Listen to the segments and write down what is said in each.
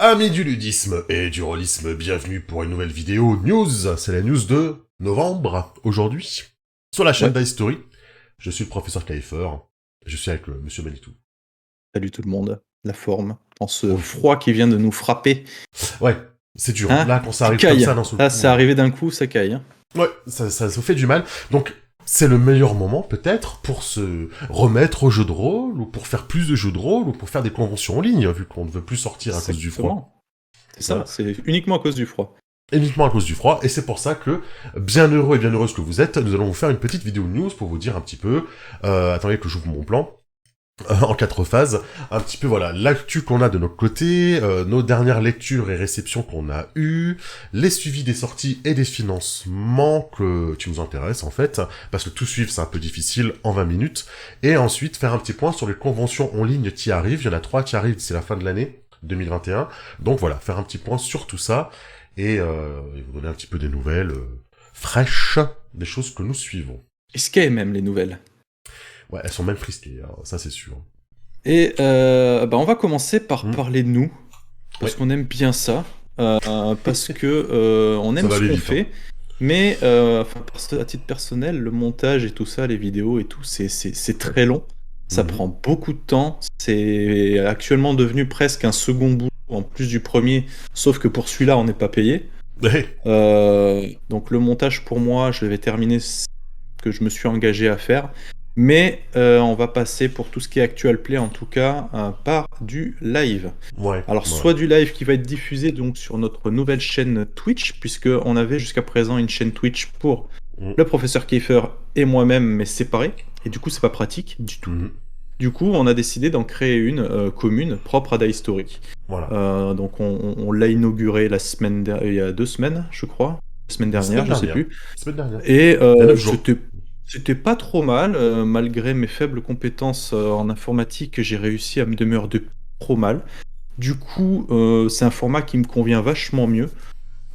Amis du ludisme et du rôlisme, bienvenue pour une nouvelle vidéo news. C'est la news de novembre, aujourd'hui, sur la chaîne d'History. Je suis le professeur Kaifer, je suis avec monsieur Manitou. Salut tout le monde, la forme, en ce froid qui vient de nous frapper. Ouais, c'est dur, hein, là quand ça arrive caille. comme ça d'un seul coup. Là, c'est arrivé d'un coup, ça caille. Hein. Ouais, ça fait du mal, donc c'est le meilleur moment peut-être pour se remettre au jeu de rôle, ou pour faire plus de jeux de rôle, ou pour faire des conventions en ligne, vu qu'on ne veut plus sortir à cause du froid. C'est ça, c'est uniquement à cause du froid. Uniquement à cause du froid, et c'est pour ça que, bien heureux et bien heureuse que vous êtes, nous allons vous faire une petite vidéo news pour vous dire un petit peu, attendez que j'ouvre mon plan, en 4 phases, un petit peu voilà, l'actu qu'on a de notre côté, nos dernières lectures et réceptions qu'on a eues, les suivis des sorties et des financements qui nous intéressent en fait, parce que tout suivre c'est un peu difficile en 20 minutes, et ensuite faire un petit point sur les conventions en ligne qui arrivent, il y en a 3 qui arrivent d'ici la fin de l'année 2021, donc voilà, faire un petit point sur tout ça, et vous donner un petit peu des nouvelles fraîches, des choses que nous suivons. Risquées même les nouvelles. Ouais, elles sont même frisquées, hein, ça c'est sûr. Et on va commencer par parler de nous, parce qu'on aime bien ça, parce que on aime ce qu'on fait, mais à titre personnel, le montage et tout ça, les vidéos et tout, c'est très long, ça prend beaucoup de temps, c'est actuellement devenu presque un second boulot en plus du premier, sauf que pour celui-là, on n'est pas payé. Donc le montage pour moi, je vais terminer ce que je me suis engagé à faire. Mais on va passer pour tout ce qui est actual play en tout cas par du live. Soit du live qui va être diffusé donc sur notre nouvelle chaîne Twitch, puisque on avait jusqu'à présent une chaîne Twitch pour le professeur Kiefer et moi-même, mais séparés. Et du coup, c'est pas pratique du tout. Du coup, on a décidé d'en créer une commune propre à Dahistory. Donc on l'a inauguré il y a 2 semaines, je crois. La semaine dernière, je sais plus. Et c'était pas trop mal, malgré mes faibles compétences en informatique, j'ai réussi à me demeurer trop mal. Du coup, c'est un format qui me convient vachement mieux.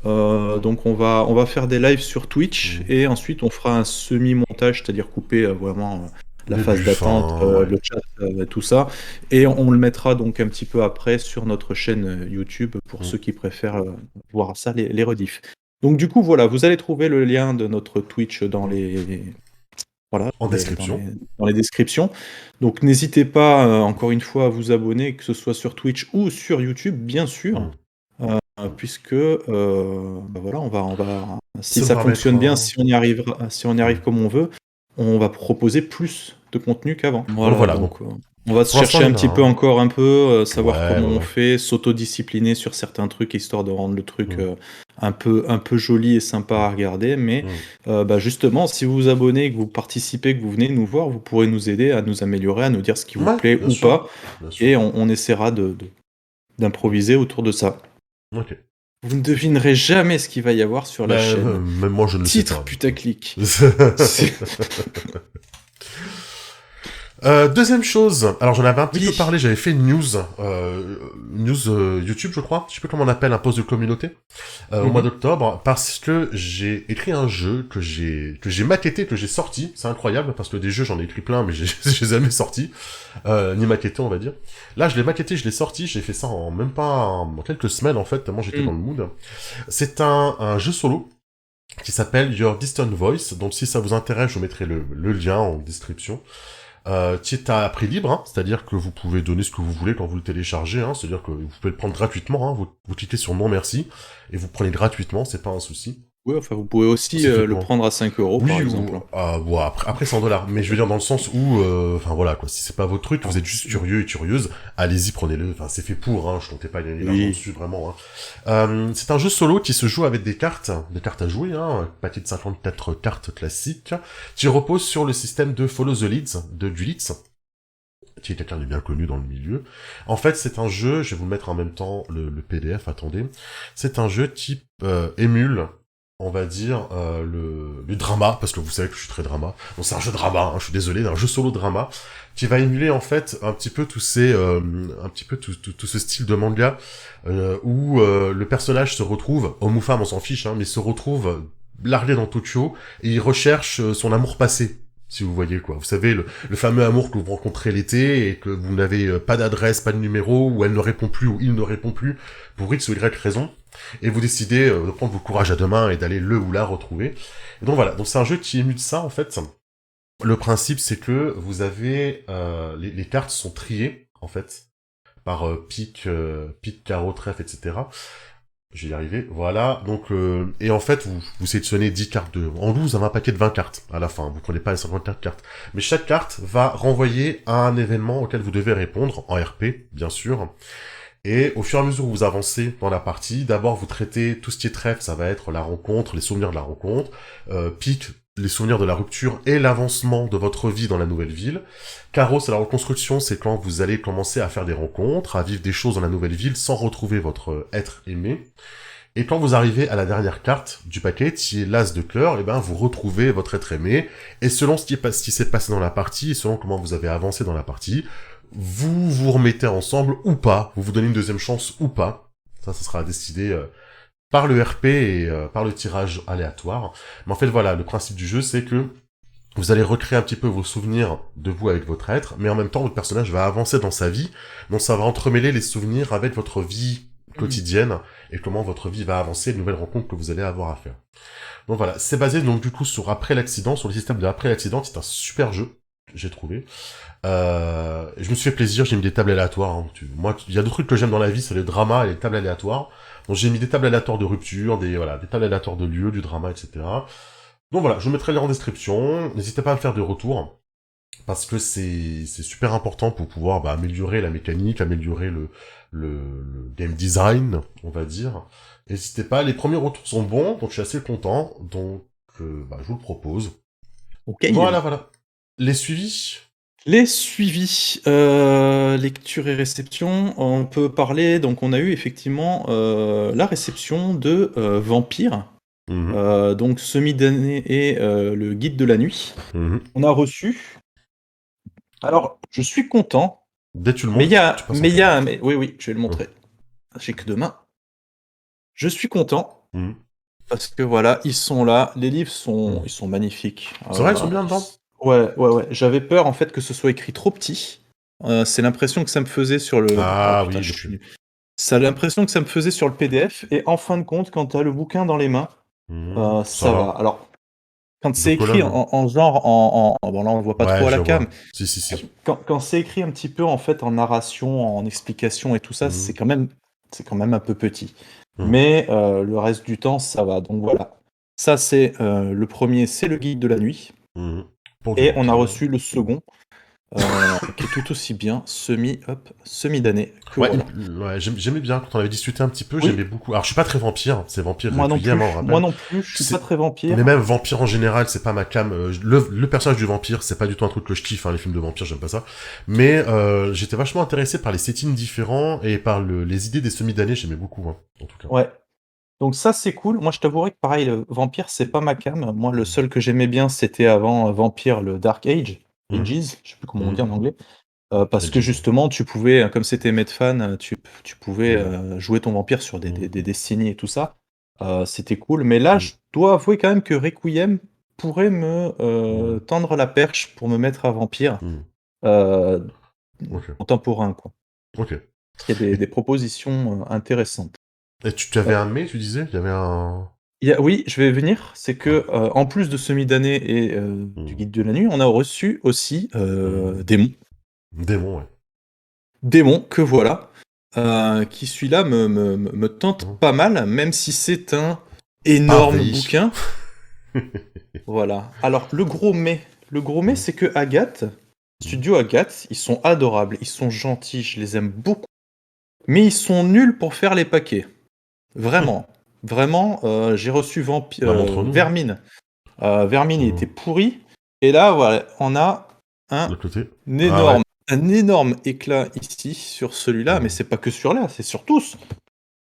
Donc on va faire des lives sur Twitch et ensuite on fera un semi-montage, c'est-à-dire couper vraiment la phase d'attente, le chat, tout ça. Et on le mettra donc un petit peu après sur notre chaîne YouTube pour ceux qui préfèrent voir ça, les rediffs. Donc du coup, voilà, vous allez trouver le lien de notre Twitch dans les... Voilà, en description. Dans les descriptions. Donc n'hésitez pas, encore une fois, à vous abonner, que ce soit sur Twitch ou sur YouTube, bien sûr. Puisque voilà, on va si ça fonctionne bien, si on y arrive comme on veut, on va proposer plus de contenu qu'avant. Voilà, donc on va se chercher un petit peu encore un peu, savoir comment on fait, s'autodiscipliner sur certains trucs, histoire de rendre le truc un peu joli et sympa à regarder. Mais justement, si vous vous abonnez, que vous participez, que vous venez nous voir, vous pourrez nous aider à nous améliorer, à nous dire ce qui vous plaît ou pas. Et on essaiera d'improviser autour de ça. Vous ne devinerez jamais ce qu'il va y avoir sur la chaîne. Même moi, je ne le sais pas. Titre putaclic. Deuxième chose, alors j'en avais un petit peu parlé, j'avais fait une news YouTube, je crois, je sais plus comment on appelle, un post de communauté, au mois d'octobre, parce que j'ai écrit un jeu que j'ai maquetté, que j'ai sorti. C'est incroyable, parce que des jeux, j'en ai écrit plein, mais je les ai jamais sortis, ni maquetté, on va dire. Là, je l'ai maquetté, je l'ai sorti, j'ai fait ça en même pas en quelques semaines, en fait, tellement j'étais dans le mood. C'est un jeu solo qui s'appelle Your Distant Voice, donc si ça vous intéresse, je vous mettrai le lien en description. Qui est à prix libre, hein, c'est-à-dire que vous pouvez donner ce que vous voulez quand vous le téléchargez, hein, c'est-à-dire que vous pouvez le prendre gratuitement, hein, vous cliquez sur non merci, et vous prenez gratuitement, c'est pas un souci. Oui, enfin, vous pouvez aussi le prendre à 5 €, par exemple. Après 100$, mais je veux dire dans le sens où, enfin voilà, quoi, si c'est pas votre truc, vous êtes juste curieux et curieuse, allez-y, prenez-le, enfin c'est fait pour, hein, je comptais pas gagner l'argent dessus, vraiment, hein. C'est un jeu solo qui se joue avec des cartes à jouer, hein, un paquet de 54 cartes classiques, qui repose sur le système de Follow the Leads, de Dulitz, qui est quelqu'un de bien connu dans le milieu. En fait, c'est un jeu, je vais vous le mettre en même temps, le PDF, attendez, c'est un jeu type émule, on va dire, le drama, parce que vous savez que je suis très drama. Donc c'est un jeu drama, hein, je suis désolé, un jeu solo drama, qui va émuler en fait un petit peu tout ce style de manga, où le personnage se retrouve, homme ou femme, on s'en fiche, hein, mais se retrouve largué dans Tokyo, et il recherche son amour passé. Si vous voyez quoi. Vous savez, le fameux amour que vous rencontrez l'été et que vous n'avez pas d'adresse, pas de numéro, ou elle ne répond plus, ou il ne répond plus, pour X ou Y raison. Et vous décidez de prendre vos courage à deux mains et d'aller le ou la retrouver. Et donc voilà. Donc c'est un jeu qui émule ça, en fait. Le principe, c'est que vous avez... les cartes sont triées, en fait, par pique, carreau, trèfle, etc. Je vais y arriver, voilà. Donc, et en fait, vous sélectionnez 10 cartes en loose, vous avez un paquet de 20 cartes à la fin. Vous prenez pas les 54 cartes. Mais chaque carte va renvoyer à un événement auquel vous devez répondre, en RP, bien sûr. Et au fur et à mesure où vous avancez dans la partie, d'abord vous traitez tout ce qui est trèfle, ça va être la rencontre, les souvenirs de la rencontre, pique, les souvenirs de la rupture et l'avancement de votre vie dans la nouvelle ville. Carreau, c'est la reconstruction, c'est quand vous allez commencer à faire des rencontres, à vivre des choses dans la nouvelle ville sans retrouver votre être aimé. Et quand vous arrivez à la dernière carte du paquet, qui est l'as de cœur, et ben vous retrouvez votre être aimé. Et selon ce qui s'est passé dans la partie, et selon comment vous avez avancé dans la partie, vous vous remettez ensemble ou pas, vous vous donnez une deuxième chance ou pas. Ça sera décidé par le RP et par le tirage aléatoire. Mais en fait, voilà, le principe du jeu, c'est que vous allez recréer un petit peu vos souvenirs de vous avec votre être, mais en même temps, votre personnage va avancer dans sa vie, donc ça va entremêler les souvenirs avec votre vie quotidienne, et comment votre vie va avancer, les nouvelles rencontres que vous allez avoir à faire. Donc voilà, c'est basé donc du coup sur après l'accident, sur le système de après l'accident, c'est un super jeu, j'ai trouvé. Je me suis fait plaisir, j'ai mis des tables aléatoires. Hein. Moi, il y a d'autres trucs que j'aime dans la vie, c'est les dramas et les tables aléatoires. Donc j'ai mis des tables aléatoires de rupture, des tables aléatoires de lieu, du drama, etc. Donc voilà, je vous mettrai les en description. N'hésitez pas à me faire des retours, parce que c'est super important pour pouvoir améliorer la mécanique, améliorer le game design, on va dire. N'hésitez pas, les premiers retours sont bons, donc je suis assez content. Donc je vous le propose. Ok. Voilà. Les suivis. Les suivis, lecture et réception, on peut parler, donc on a eu effectivement la réception de Vampire, donc Semi-damné et le guide de la nuit. On a reçu. Alors, je suis content. Dès que tu le montres, mais oui, je vais le montrer. J'ai que 2 mains. Je suis content. Parce que voilà, ils sont là, les livres ils sont magnifiques. C'est vrai, ils sont bien dedans. Ouais. J'avais peur en fait que ce soit écrit trop petit. C'est l'impression que ça me faisait sur le. C'est l'impression que ça me faisait sur le PDF. Et en fin de compte, quand tu as le bouquin dans les mains, ça va. Alors, quand c'est écrit en genre, bon là on le voit pas trop à la cam. Si. Quand c'est écrit un petit peu en fait en narration, en explication et tout ça, c'est quand même un peu petit. Mais le reste du temps, ça va. Donc voilà. Ça, c'est le premier, c'est le guide de la nuit. Et on a reçu le second, qui est tout aussi bien, semi-damné. J'aimais bien quand on avait discuté un petit peu, j'aimais beaucoup. Alors je suis pas très vampire, c'est vampire. Moi non plus, je suis pas très vampire. Mais même vampire en général, c'est pas ma cam. Le personnage du vampire, c'est pas du tout un truc que je kiffe. Les films de vampire, j'aime pas ça. Mais j'étais vachement intéressé par les settings différents et par les idées des semi-damnés, j'aimais beaucoup, en tout cas. Ouais. Donc ça, c'est cool. Moi, je t'avouerais que pareil, le vampire, c'est pas ma cam. Moi, le seul que j'aimais bien, c'était avant Vampire, le Dark Ages, je sais plus comment on dit en anglais. Parce que justement, tu pouvais, comme c'était Medfan, tu pouvais jouer ton vampire sur des Destiny et tout ça. C'était cool. Mais là, je dois avouer quand même que Requiem pourrait me tendre la perche pour me mettre à vampire contemporain, quoi. Il y a des propositions intéressantes. Et tu avais un mais, tu disais? Il y avait un... Oui, je vais venir. C'est que, en plus de Semi-damné et du guide de la nuit, on a reçu aussi Démon. Démon, ouais. Démon, que voilà. Qui celui-là me tente pas mal, même si c'est un énorme bouquin. Voilà. Alors, le gros mais, c'est que Agathe, Studio Agathe, ils sont adorables, ils sont gentils, je les aime beaucoup. Mais ils sont nuls pour faire les paquets. Vraiment. J'ai reçu Vermine. Vermine, il était pourri. Et là, voilà, on a un énorme éclat ici, sur celui-là. Mais c'est pas que sur là, c'est sur tous.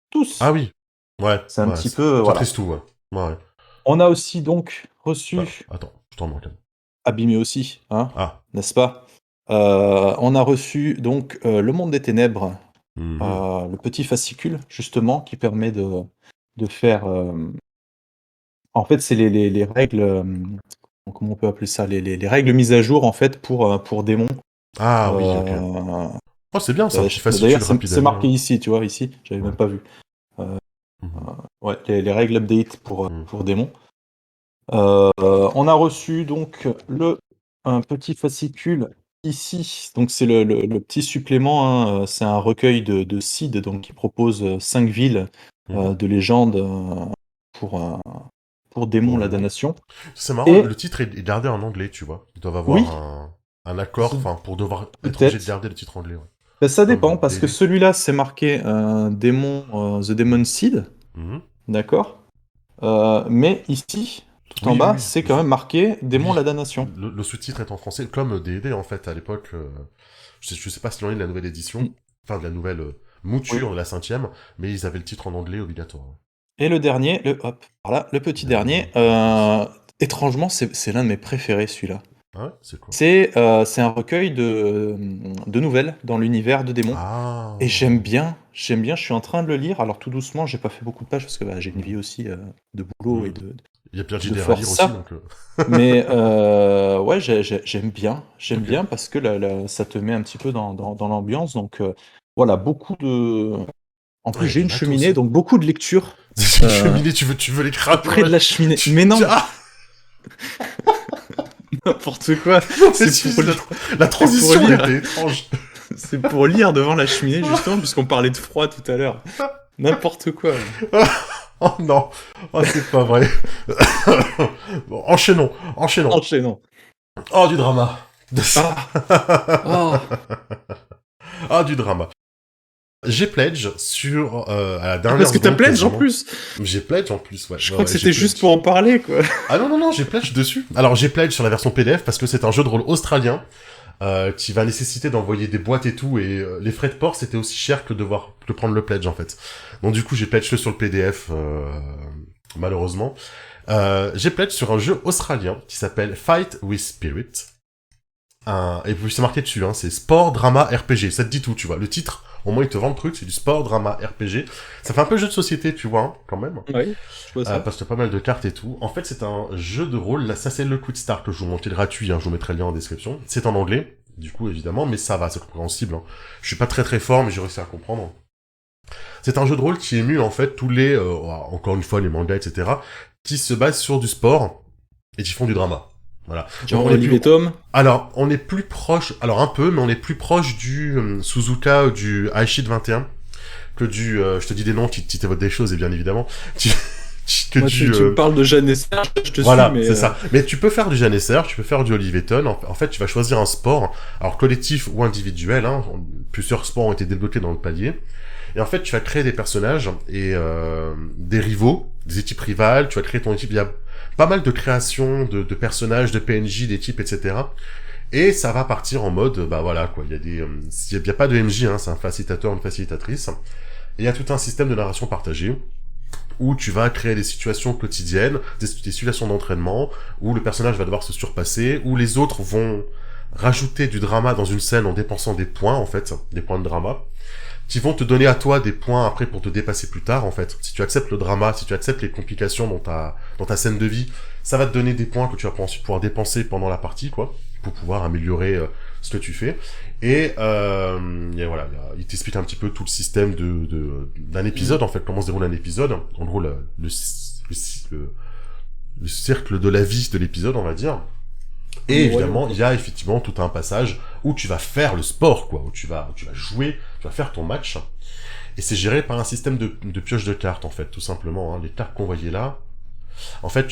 Tous. Ah oui. Ouais. C'est un petit peu... Voilà. Tout, ouais. On a aussi donc reçu... attends, je t'en manque. Abîmé aussi, hein, n'est-ce pas? On a reçu donc Le Monde des Ténèbres. Le petit fascicule, justement, qui permet de faire... En fait, c'est les règles comment on peut appeler ça, les règles mises à jour en fait pour démons. Ah oui, ok. Oh, c'est bien ça, qui fascicule D'ailleurs, rapidement. c'est marqué ici, tu vois, ici, j'avais même pas vu. Ouais, les règles update pour démons. On a reçu donc un petit fascicule ici. Donc c'est le petit supplément, hein, c'est un recueil de seed, donc qui propose 5 villes de légendes pour démons la damnation. C'est marrant, le titre est gardé en anglais, tu vois. Ils doivent avoir un accord, enfin, pour devoir être obligé de garder le titre anglais. Ouais. Ben, ça dépend, parce que celui-là, c'est marqué démon, The Demon Seed. D'accord. Mais ici, tout en bas, c'est quand même marqué Démon la damnation. Le sous-titre est en français, comme D&D en fait, à l'époque. Je sais pas si l'on est de la nouvelle édition, enfin de la nouvelle mouture de la 5e, mais ils avaient le titre en anglais obligatoire. Et le dernier, le petit dernier, étrangement, c'est l'un de mes préférés, celui-là. Ah ouais, c'est quoi ? C'est un recueil de nouvelles dans l'univers de démons. Ah. Et j'aime bien, je suis en train de le lire, alors tout doucement, j'ai pas fait beaucoup de pages parce que j'ai une vie aussi de boulot et de Il y a Pierre JDR à lire aussi, donc... Mais ouais, j'aime bien parce que ça te met un petit peu dans l'ambiance, donc voilà, beaucoup de... En plus, j'ai une cheminée, donc beaucoup de lecture. Une cheminée, tu veux les cramer près de la cheminée. Mais non. N'importe quoi. La transition était étrange. C'est pour lire devant la cheminée, justement, puisqu'on parlait de froid tout à l'heure. N'importe quoi. Oh non, oh, c'est pas vrai. Bon, enchaînons. Oh, du drama. Ah, du drama. J'ai pledge sur à la dernière. Parce que t'as pledge en plus. J'ai pledge en plus, ouais. Je crois que c'était juste pour en parler, quoi. Ah non, j'ai pledge dessus. Alors j'ai pledge sur la version PDF parce que c'est un jeu de rôle australien qui va nécessiter d'envoyer des boîtes et tout, et les frais de port c'était aussi cher que de prendre le pledge en fait. Donc du coup j'ai pledge sur le PDF malheureusement. J'ai pledge sur un jeu australien qui s'appelle Fight with Spirit. Et puis c'est marqué dessus, hein, c'est sport, drama, RPG. Ça te dit tout, tu vois. Le titre, au moins il te vend le truc, c'est du sport, drama, RPG. Ça fait un peu jeu de société, tu vois, hein, quand même. Oui, je vois ça. Parce que t'as pas mal de cartes et tout. En fait, c'est un jeu de rôle. Là, ça c'est le Quick Start que je vous montre, gratuit, hein, je vous mettrai le lien en description. C'est en anglais, du coup, évidemment, mais ça va, c'est compréhensible. Hein. Je suis pas très fort, mais j'ai réussi à comprendre. C'est un jeu de rôle qui émule, en fait, tous les, encore une fois, les mangas, etc., qui se basent sur du sport et qui font du drama. Voilà. Genre Olive et Tom. Alors, on est plus proche, alors un peu, mais on est plus proche du Suzuka ou du Aishid 21 que du, je te dis des noms qui t'évoquent des choses, et bien évidemment, Tu me parles de Jeanne Esser, je te suis, mais... c'est ça. Mais tu peux faire du Jeanne Esser, tu peux faire du Olive et Tom. En fait, tu vas choisir un sport, alors collectif ou individuel, hein, plusieurs sports ont été débloqués dans le palier. Et en fait, tu vas créer des personnages et des rivaux, des équipes rivales, tu vas créer ton équipe, il y a pas mal de créations de personnages, de PNJ, d'équipes, etc. Et ça va partir en mode, bah voilà, quoi, il y a pas de MJ, hein, c'est un facilitateur, une facilitatrice. Et il y a tout un système de narration partagée, où tu vas créer des situations quotidiennes, des situations d'entraînement, où le personnage va devoir se surpasser, où les autres vont rajouter du drama dans une scène en dépensant des points, en fait, des points de drama, qui vont te donner à toi des points après pour te dépasser plus tard, en fait. Si tu acceptes le drama, si tu acceptes les complications dans ta scène de vie, ça va te donner des points que tu vas ensuite pouvoir dépenser pendant la partie, quoi, pour pouvoir améliorer ce que tu fais. Et voilà, il t'explique un petit peu tout le système d'un épisode, en fait, comment se déroule un épisode. En gros, le cercle de la vie de l'épisode, on va dire. Et évidemment, il y a effectivement tout un passage où tu vas faire le sport, quoi, où tu vas jouer, tu vas faire ton match. Et c'est géré par un système de pioche de cartes, en fait, tout simplement. Hein. Les cartes qu'on voyait là, en fait,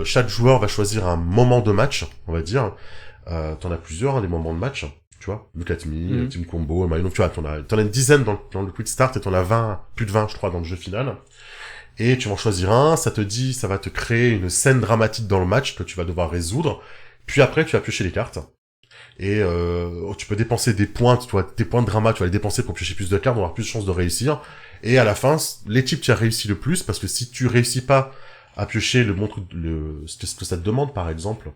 chaque joueur va choisir un moment de match, on va dire. T'en as plusieurs, hein, des moments de match, tu vois. Look at me, Team Combo, donc tu vois, t'en as une dizaine dans le Quick Start et t'en as plus de 20, je crois, dans le jeu final. Et tu vas en choisir un, ça va te créer une scène dramatique dans le match que tu vas devoir résoudre. Puis après, tu vas piocher les cartes. Et tu peux dépenser des points, tes points de drama, tu vas les dépenser pour piocher plus de cartes, pour avoir plus de chances de réussir. Et à la fin, l'équipe qui a réussi le plus, parce que si tu réussis pas à piocher ce que ça te demande, par exemple,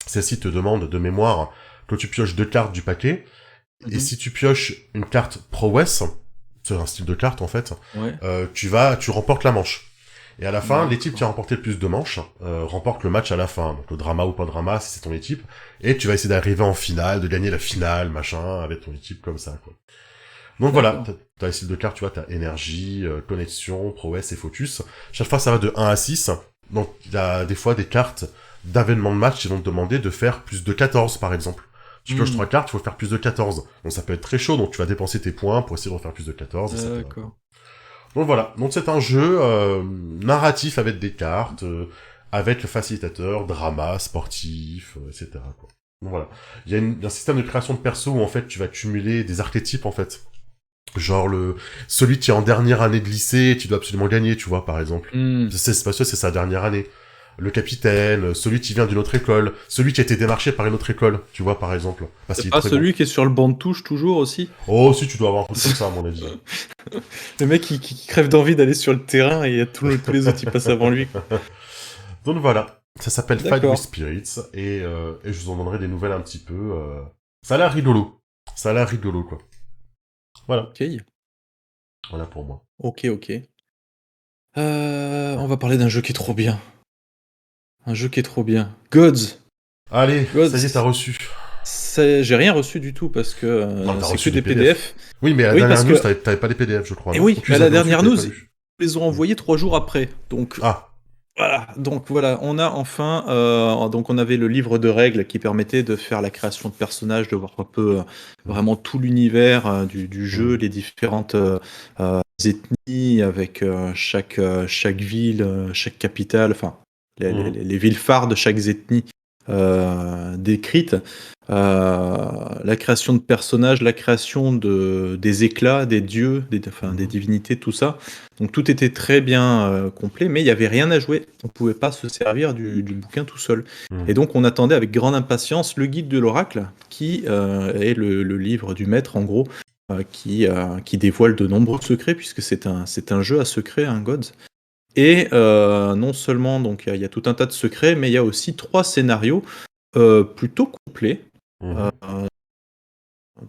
celle-ci te demande de mémoire que tu pioches 2 cartes du paquet. Et si tu pioches une carte prowess, c'est un style de carte en fait, tu remportes la manche. Et à la fin, l'équipe qui a remporté le plus de manches remporte le match à la fin. Donc le drama ou pas drama, si c'est ton équipe. Et tu vas essayer d'arriver en finale, de gagner la finale, machin, avec ton équipe comme ça, quoi. Donc voilà, t'as les styles de cartes, tu vois, t'as énergie, connexion, prouesse et focus. Chaque fois, ça va de 1 à 6. Donc il y a des fois des cartes d'avènement de match qui vont te demander de faire plus de 14, par exemple. Tu pioches 3 cartes, il faut faire plus de 14. Donc ça peut être très chaud, donc tu vas dépenser tes points pour essayer de refaire plus de 14, etc. D'accord. Donc voilà, donc c'est un jeu narratif avec des cartes, avec le facilitateur, drama, sportif, etc. quoi. Donc voilà. Il y a un système de création de perso où en fait tu vas cumuler des archétypes en fait. Genre celui qui est en dernière année de lycée, tu dois absolument gagner, tu vois, par exemple. C'est parce que c'est sa dernière année. Le capitaine, celui qui vient d'une autre école, celui qui a été démarché par une autre école, tu vois, par exemple. C'est pas celui qui est sur le banc de touche toujours aussi? Oh, si, tu dois avoir un truc comme ça, à mon avis. Le mec qui crève d'envie d'aller sur le terrain et il y a tous les autres qui passent avant lui. Donc voilà, ça s'appelle Fight with Spirits, et je vous en donnerai des nouvelles un petit peu. Ça a l'air rigolo. Ça a l'air rigolo, quoi. Voilà. Ok. Voilà pour moi. Ok. On va parler d'un jeu qui est trop bien. Un jeu qui est trop bien. Gods. Allez, Gods. Ça y est, t'as reçu. J'ai rien reçu du tout parce que c'est que des PDF. Oui, mais à la dernière news, t'avais pas les PDF, je crois. Et oui, mais à la dernière news, ils les ont envoyés 3 jours après. Donc, voilà, on a enfin, donc on avait le livre de règles qui permettait de faire la création de personnages, de voir un peu vraiment tout l'univers du jeu, les différentes ethnies avec chaque ville, chaque capitale, enfin les villes phares de chaque ethnie décrites. La création de personnages, la création des éclats, des dieux, des divinités, tout ça. Donc tout était très bien complet, mais il n'y avait rien à jouer. On ne pouvait pas se servir du bouquin tout seul. Et donc on attendait avec grande impatience le guide de l'oracle, qui est le livre du maître, en gros, qui dévoile de nombreux secrets, puisque c'est un jeu à secret, un Gods. Et non seulement donc il y a tout un tas de secrets, mais il y a aussi 3 scénarios plutôt complets.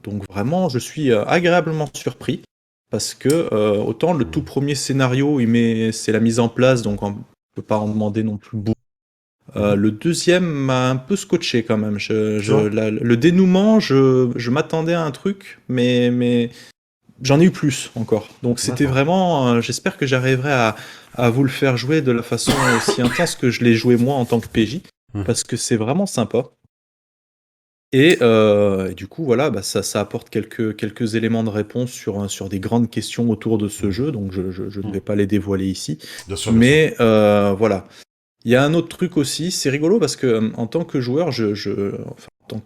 Donc vraiment, je suis agréablement surpris parce que autant le tout premier scénario, c'est la mise en place, donc on peut pas en demander non plus beaucoup. Le deuxième m'a un peu scotché quand même. Le dénouement, je m'attendais à un truc, mais j'en ai eu plus encore. Donc c'était vraiment. J'espère que j'arriverai à vous le faire jouer de la façon aussi intense que je l'ai joué moi en tant que PJ, parce que c'est vraiment sympa. Et du coup, voilà, ça apporte quelques éléments de réponse sur des grandes questions autour de ce jeu, donc je ne vais pas les dévoiler ici. Bien sûr. Voilà. Il y a un autre truc aussi, c'est rigolo parce que en tant que joueur, en tant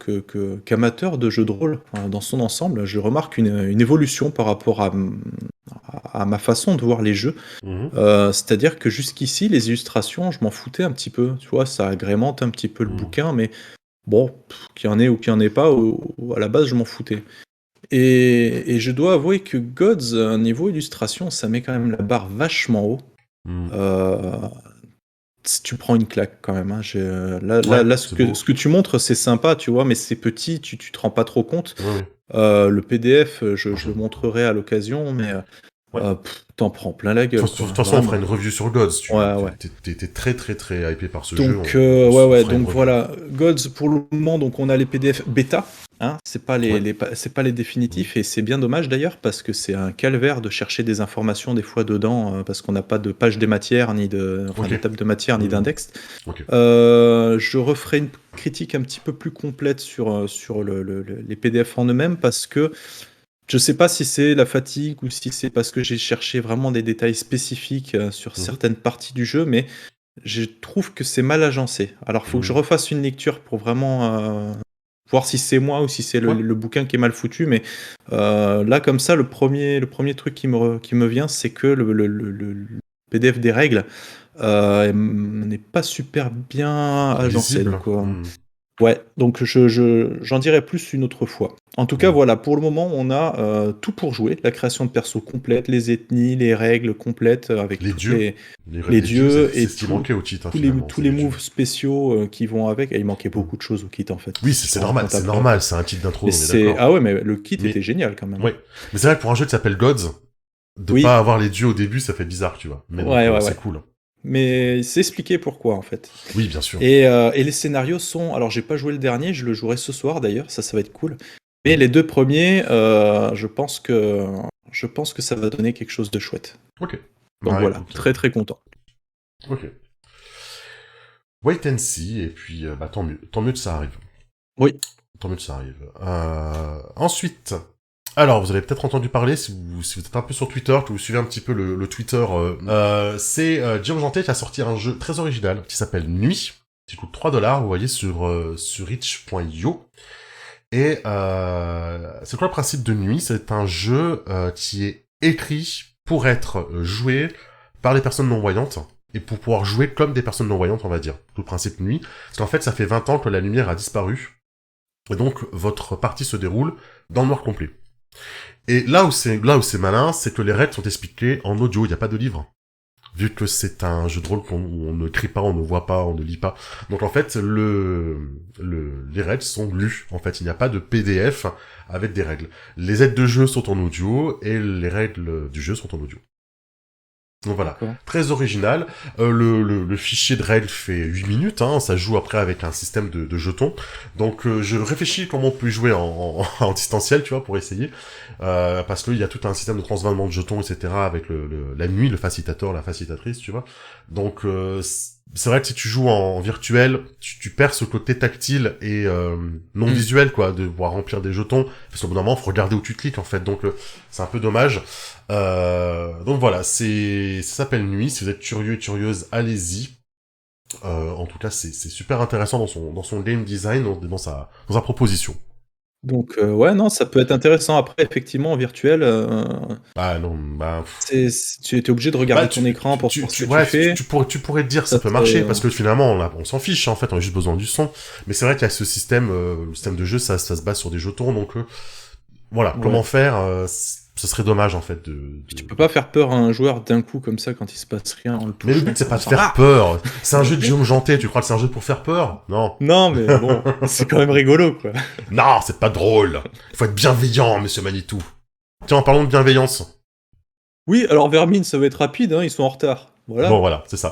qu'amateur de jeux de rôle dans son ensemble, je remarque une évolution par rapport à ma façon de voir les jeux. C'est-à-dire que jusqu'ici, les illustrations, je m'en foutais un petit peu. Tu vois, ça agrémente un petit peu le bouquin, mais bon, qu'il y en ait ou qu'il n'y en ait pas, à la base, je m'en foutais. Et je dois avouer que Gods, niveau illustration, ça met quand même la barre vachement haut. Si tu prends une claque quand même. Là, ce que tu montres, c'est sympa, tu vois, mais c'est petit, tu te rends pas trop compte. Le PDF, je le montrerai à l'occasion, mais t'en prends plein la gueule. De toute façon, on fera une review sur Gods. T'es très très très hypé par ce jeu. Donc voilà, Gods pour le moment, donc on a les PDF bêta. C'est pas les définitifs, et c'est bien dommage d'ailleurs parce que c'est un calvaire de chercher des informations des fois dedans parce qu'on n'a pas de page des matières ni d'étape de matière ni d'index. Je referai une critique un petit peu plus complète sur les PDF en eux-mêmes parce que je sais pas si c'est la fatigue ou si c'est parce que j'ai cherché vraiment des détails spécifiques sur certaines parties du jeu, mais je trouve que c'est mal agencé. Alors faut que je refasse une lecture pour vraiment voir si c'est moi ou si c'est le bouquin qui est mal foutu, mais là comme ça, le premier truc qui me vient, c'est que le PDF des règles n'est pas super bien agencé. Donc j'en dirai plus une autre fois. En tout cas, voilà, pour le moment, on a tout pour jouer. La création de perso complète, les ethnies, les règles complètes, avec les dieux et tous les moves spéciaux qui vont avec. Et il manquait beaucoup de choses au kit, en fait. Oui, c'est normal, c'est un kit d'intro. Ah ouais, mais le kit était génial quand même. Ouais. Mais c'est vrai que pour un jeu qui s'appelle Gods, de pas avoir les dieux au début, ça fait bizarre, tu vois. Mais c'est cool. mais c'est expliqué pourquoi en fait. Oui, bien sûr. Et les scénarios sont. Alors, j'ai pas joué le dernier, je le jouerai ce soir d'ailleurs, ça va être cool. Mais les deux premiers, je pense que ça va donner quelque chose de chouette. Ok. Donc Bah, voilà, écoute, très très content. ok. Wait and see, et puis bah, tant mieux que ça arrive. Oui. Tant mieux que ça arrive. Ensuite, alors vous avez peut-être entendu parler, si vous êtes un peu sur Twitter, que vous suivez un petit peu le Twitter, c'est Guillaume Janté qui a sorti un jeu très original qui s'appelle Nuit, qui coûte 3$, vous voyez, sur itch.io. Et c'est quoi le principe de Nuit? C'est un jeu qui est écrit pour être joué par les personnes non-voyantes, et pour pouvoir jouer comme des personnes non-voyantes, on va dire. Tout le principe Nuit. Parce qu'en fait, ça fait 20 ans que la lumière a disparu, et donc votre partie se déroule dans le noir complet. Et là où c'est malin, c'est que les règles sont expliquées en audio, il n'y a pas de livre. Vu que c'est un jeu de rôle où on ne crie pas, on ne voit pas, on ne lit pas. Donc en fait, les règles sont lues. En fait, il n'y a pas de PDF avec des règles. Les aides de jeu sont en audio et les règles du jeu sont en audio. Donc voilà, très original. Le fichier de règles fait 8 minutes, hein, ça joue après avec un système de jetons. Donc je réfléchis comment on peut jouer en distanciel, tu vois, pour essayer. Parce qu'il y a tout un système de transvalement de jetons, etc. avec la nuit, le facilitateur, la facilitatrice, tu vois. Donc c'est vrai que si tu joues en virtuel, tu perds ce côté tactile et non visuel, quoi, de pouvoir remplir des jetons. Parce qu'au bout d'un moment, faut regarder où tu cliques, en fait. Donc c'est un peu dommage. Donc voilà, ça s'appelle Nuit. Si vous êtes curieux et curieuse, allez-y. En tout cas, c'est super intéressant dans son game design, dans sa proposition. Donc ouais, non, ça peut être intéressant. Après, effectivement, en virtuel, Bah non, bah... tu es obligé de regarder ton écran pour voir ce que tu fais. Tu pourrais te dire ça peut marcher, parce que finalement, on s'en fiche, en fait, on a juste besoin du son. Mais c'est vrai qu'il y a ce système, le système de jeu, ça se base sur des jetons, donc voilà, comment faire, ce serait dommage, en fait, Tu peux pas faire peur à un joueur d'un coup comme ça quand il se passe rien en le touchant. Mais le but, c'est pas de faire peur. C'est un jeu de Guillaume Janté, tu crois que c'est un jeu pour faire peur? Non. Non, mais bon, c'est quand même rigolo, quoi. Non, c'est pas drôle. Il faut être bienveillant, monsieur Manitou. Tiens, en parlant de bienveillance. Oui, alors Vermine, ça va être rapide, hein, ils sont en retard. Voilà. Bon, voilà, c'est ça.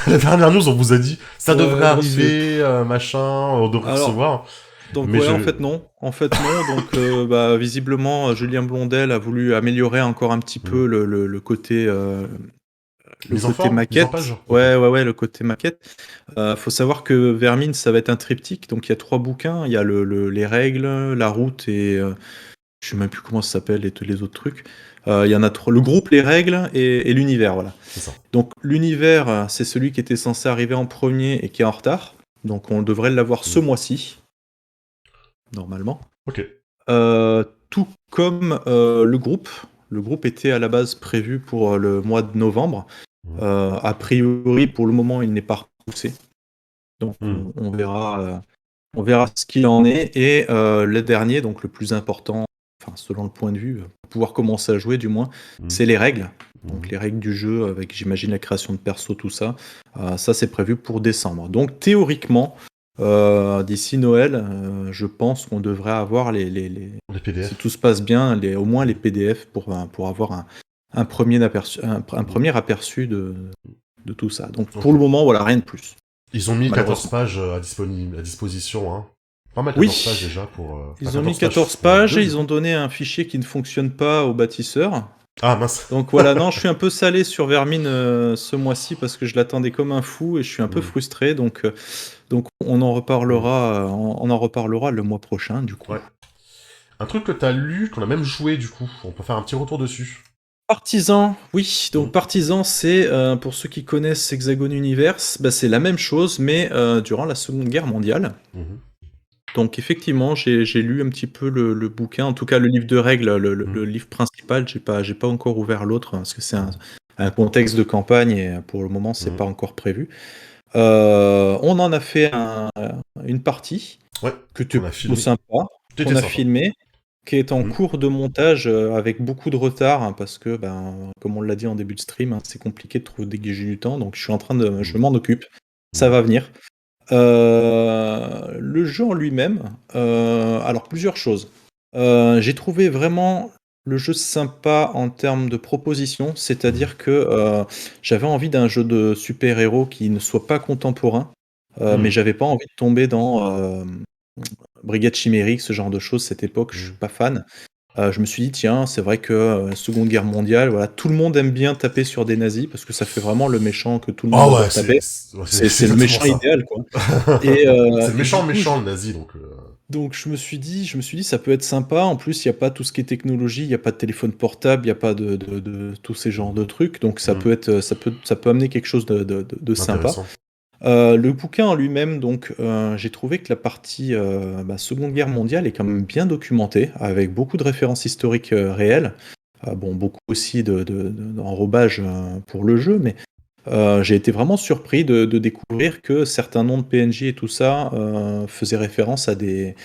La dernière news, on vous a dit, ça devrait arriver, machin, on devrait recevoir. Donc mais en fait non. Donc bah, visiblement, Julien Blondel a voulu améliorer encore un petit peu le côté... le côté maquette. Ouais, le côté maquette. Faut savoir que Vermine, ça va être un triptyque. Donc il y a 3 bouquins. Il y a les règles, la route et... je sais même plus comment ça s'appelle, les autres trucs. Il y en a 3. Le groupe, les règles et l'univers, voilà. C'est ça. Donc l'univers, c'est celui qui était censé arriver en premier et qui est en retard. Donc on devrait l'avoir ce mois-ci. Normalement. Ok. Tout comme le groupe. Le groupe était à la base prévu pour le mois de novembre. A priori, pour le moment, il n'est pas repoussé. Donc on verra ce qu'il en est. Et le dernier, donc le plus important, enfin selon le point de vue, pour pouvoir commencer à jouer du moins, c'est les règles. Donc les règles du jeu avec, j'imagine, la création de perso, tout ça. Ça, c'est prévu pour décembre. Donc théoriquement, d'ici Noël, je pense qu'on devrait avoir les PDF. Si tout se passe bien, au moins les PDF pour avoir un premier aperçu, de tout ça. Donc pour le moment, voilà, rien de plus. Ils ont mis 14 pages à disposition, hein. Pas mal 14 pages déjà pour... ils ont mis 14 pages, ils ont donné un fichier qui ne fonctionne pas au bâtisseur. Ah mince. Donc voilà, non, je suis un peu salé sur Vermine ce mois-ci parce que je l'attendais comme un fou et je suis un peu frustré. Donc on en reparlera, le mois prochain, du coup. Ouais. Un truc que t'as lu, qu'on a même joué, du coup. On peut faire un petit retour dessus. Partisan, oui. Donc Partisan, c'est, pour ceux qui connaissent Hexagon Universe, bah, c'est la même chose, mais durant la Seconde Guerre mondiale. Donc effectivement, j'ai lu un petit peu le bouquin, en tout cas le livre de règles, le livre principal. J'ai pas encore ouvert l'autre, parce que c'est un contexte de campagne, et pour le moment, c'est pas encore prévu. On en a fait une partie, que tu plutôt sympa, qu'on a filmé, qui est en cours de montage avec beaucoup de retard, hein, parce que, comme on l'a dit en début de stream, hein, c'est compliqué de trouver dégager du temps, donc je m'en occupe, ça va venir. Le jeu en lui-même, alors plusieurs choses. J'ai trouvé vraiment le jeu sympa en termes de proposition, c'est-à-dire que j'avais envie d'un jeu de super-héros qui ne soit pas contemporain, mais j'avais pas envie de tomber dans Brigade Chimérique, ce genre de choses. Cette époque, je suis pas fan. Je me suis dit, tiens, c'est vrai que Seconde Guerre mondiale, voilà, tout le monde aime bien taper sur des nazis parce que ça fait vraiment le méchant que tout le monde adore taper. C'est le méchant idéal, quoi. Et, c'est le méchant, du coup, le nazi, donc. Donc je me suis dit, ça peut être sympa. En plus, il n'y a pas tout ce qui est technologie, il n'y a pas de téléphone portable, il n'y a pas de tous ces genres de trucs. Donc ça peut être, ça peut amener quelque chose de sympa. Intéressant. Le bouquin en lui-même, donc, j'ai trouvé que la partie Seconde Guerre mondiale est quand même bien documentée, avec beaucoup de références historiques réelles. Bon, beaucoup aussi d'enrobage pour le jeu, mais j'ai été vraiment surpris de découvrir que certains noms de PNJ et tout ça faisaient référence à des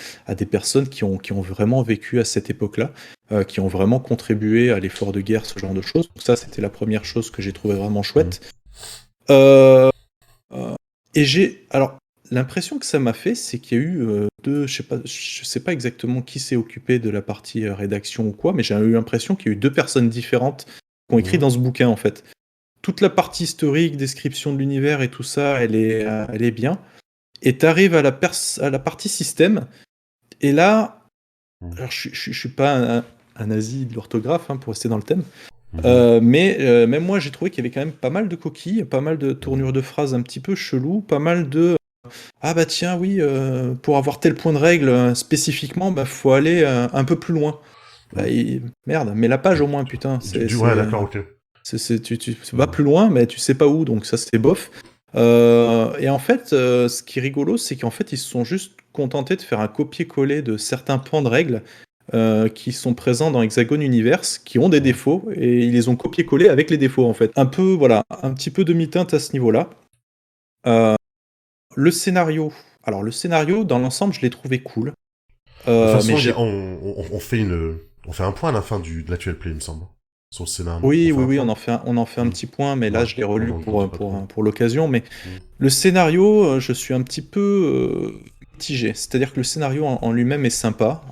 personnes qui ont vraiment vécu à cette époque-là, qui ont vraiment contribué à l'effort de guerre, ce genre de choses. Donc ça, c'était la première chose que j'ai trouvé vraiment chouette. Euh, et alors, l'impression que ça m'a fait, c'est qu'il y a eu je sais pas exactement qui s'est occupé de la partie rédaction ou quoi, mais j'ai eu l'impression qu'il y a eu deux personnes différentes qui ont écrit dans ce bouquin, en fait. Toute la partie historique, description de l'univers et tout ça, elle est bien. Et t'arrives à la partie système, et là, alors je suis pas un nazi de l'orthographe, pour rester dans le thème, mais même moi j'ai trouvé qu'il y avait quand même pas mal de coquilles, pas mal de tournures de phrases un petit peu chelou, pas mal de ah bah tiens oui, pour avoir tel point de règle spécifiquement, bah faut aller un peu plus loin. Bah, merde, mais la page au moins, putain. Ouais, d'accord, ok. Tu vas plus loin, mais tu sais pas où, donc ça c'est bof. Et en fait, ce qui est rigolo, c'est qu'en fait, ils se sont juste contentés de faire un copier-coller de certains pans de règles qui sont présents dans Hexagon Universe, qui ont des défauts, et ils les ont copié-collés avec les défauts, en fait. Un peu, voilà, un petit peu demi-teinte à ce niveau-là. Le scénario. Alors, le scénario, dans l'ensemble, je l'ai trouvé cool. De toute façon, mais on fait un point à la fin de l'actuel play, il me semble. Sur le scénario. Oui, on en fait un petit point, mais là, je l'ai relu pour l'occasion. Mais le scénario, je suis un petit peu mitigé. C'est-à-dire que le scénario en lui-même est sympa.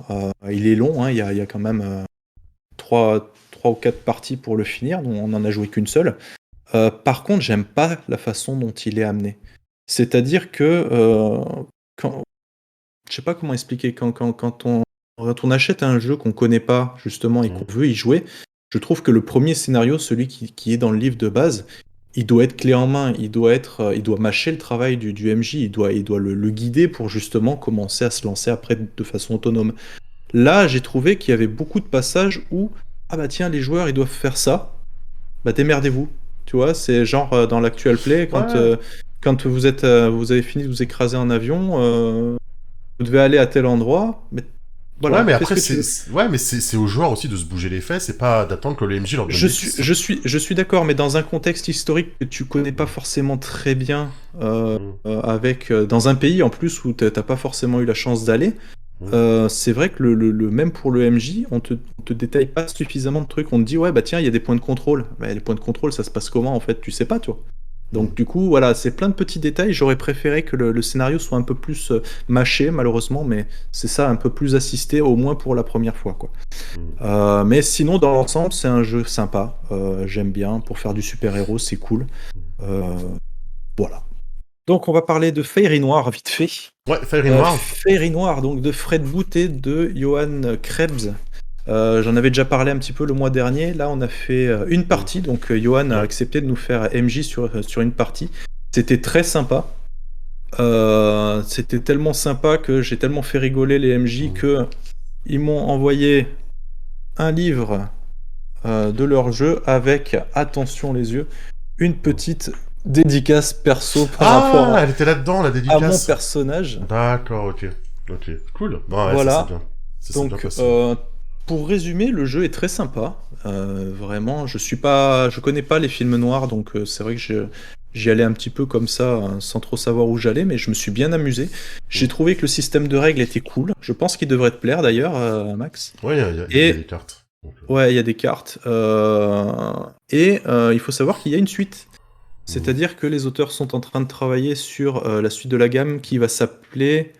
Il est long, il y a quand même 3 ou 4 parties pour le finir, dont on n'en a joué qu'une seule. Par contre, j'aime pas la façon dont il est amené. C'est-à-dire que je sais pas comment expliquer, quand on achète un jeu qu'on connaît pas, justement, et qu'on veut y jouer, je trouve que le premier scénario, celui qui est dans le livre de base, il doit être clé en main, il doit mâcher le travail du MJ, il doit le guider pour justement commencer à se lancer après de façon autonome. Là, j'ai trouvé qu'il y avait beaucoup de passages où, ah bah tiens, les joueurs, ils doivent faire ça, bah démerdez-vous. Tu vois, c'est genre dans l'actual play, quand vous avez fini de vous écraser en avion, vous devez aller à tel endroit, mais voilà, ouais, mais après, c'est aux joueurs aussi de se bouger les fesses, c'est pas d'attendre que le MJ leur donne des pistes. Je suis d'accord, mais dans un contexte historique que tu connais pas forcément très bien, dans un pays en plus où t'as pas forcément eu la chance d'aller, c'est vrai que même pour le MJ, on te détaille pas suffisamment de trucs. On te dit, ouais, bah tiens, il y a des points de contrôle. Mais les points de contrôle, ça se passe comment en fait? Tu sais pas, toi. Donc du coup, voilà, c'est plein de petits détails. J'aurais préféré que le scénario soit un peu plus mâché, malheureusement, mais c'est ça, un peu plus assisté, au moins pour la première fois, quoi. Mais sinon, dans l'ensemble, c'est un jeu sympa. J'aime bien. Pour faire du super-héros, c'est cool. Voilà. Donc on va parler de Fairy Noir, vite fait. Ouais, Fairy Noir. Fairy Noir, donc de Fred Boot et de Johan Krebs. J'en avais déjà parlé un petit peu le mois dernier. Là, on a fait une partie. Donc, Johan a accepté de nous faire MJ sur une partie. C'était très sympa. C'était tellement sympa que j'ai tellement fait rigoler les MJ que ils m'ont envoyé un livre de leur jeu avec, attention les yeux, une petite dédicace perso par rapport elle était là-dedans, la dédicace. à mon personnage. D'accord, ok. Cool. Bon, ouais, voilà. ça, c'est bien. Donc, pour résumer, le jeu est très sympa. Vraiment, je connais pas les films noirs, donc c'est vrai que j'y allais un petit peu comme ça, sans trop savoir où j'allais, mais je me suis bien amusé. J'ai trouvé que le système de règles était cool. Je pense qu'il devrait te plaire d'ailleurs, Max. Ouais, il y a des cartes. Ouais, il y a des cartes. Et il faut savoir qu'il y a une suite. C'est-à-dire que les auteurs sont en train de travailler sur la suite de la gamme qui va s'appeler